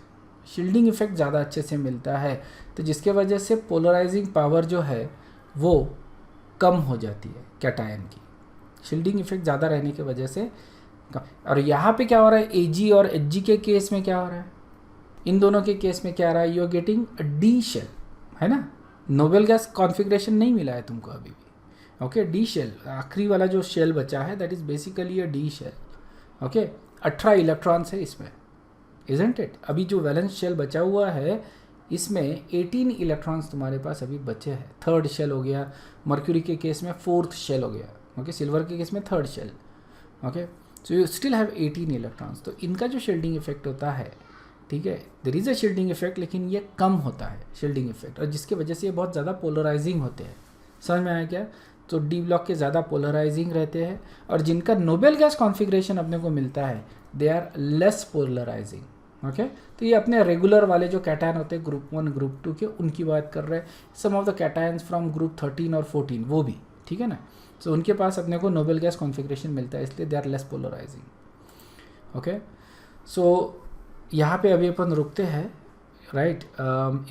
Shielding effect ज़्यादा अच्छे से मिलता है, तो जिसके वजह से पोलराइजिंग पावर जो है वो कम हो जाती है कैटायन की, शील्डिंग इफेक्ट ज़्यादा रहने की वजह से कम। और यहाँ पे क्या हो रहा है, Ag और Hg के केस में क्या हो रहा है, इन दोनों के केस में क्या आ रहा है, you are getting d shell, है ना? नोबेल गैस कॉन्फ़िगरेशन नहीं मिला है तुमको अभी भी। ओके, डी शेल, आखिरी वाला जो शेल बचा है that is basically a d shell. Okay, 18 electrons है इसमें, इजंट इट? अभी जो वैलेंस शेल बचा हुआ है इसमें 18 इलेक्ट्रॉन्स तुम्हारे पास अभी बचे हैं। थर्ड शेल हो गया, मर्क्यूरी के केस में फोर्थ शेल हो गया, ओके, सिल्वर के केस में third shell. Okay, so you still have 18 electrons. तो इनका जो शील्डिंग इफेक्ट होता है, ठीक है, there is a shielding effect, लेकिन ये कम होता है शील्डिंग इफेक्ट, और जिसकी वजह से ये बहुत ज़्यादा पोलराइजिंग होते हैं। समझ में आया क्या? तो डी ब्लॉक के ज़्यादा पोलराइजिंग रहते हैं, और जिनका नोबेल गैस कॉन्फ़िगरेशन अपने को मिलता है they are less polarising. Okay, तो ये अपने रेगुलर वाले जो कैटायन होते हैं ग्रुप 1 ग्रुप 2 के, उनकी बात कर रहे हैं। Some of the cations from group 13 और 14 वो भी, ठीक है ना? सो उनके पास अपने को नोबेल गैस कॉन्फ़िगरेशन मिलता है, इसलिए they are less polarising. Okay, so यहाँ पे अभी अपन रुकते हैं, राइट?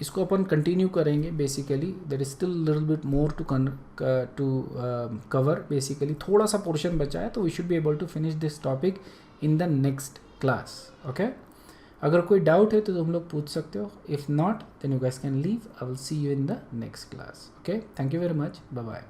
इसको अपन कंटिन्यू करेंगे। Basically there is still little bit more to cover. Basically थोड़ा सा पोर्शन बचा है, तो we should be able to finish this topic in the next class. Okay, अगर कोई डाउट है तो तुम लोग पूछ सकते हो, if not then you guys can leave. I will see you in the next class. Okay, thank you very much, bye bye.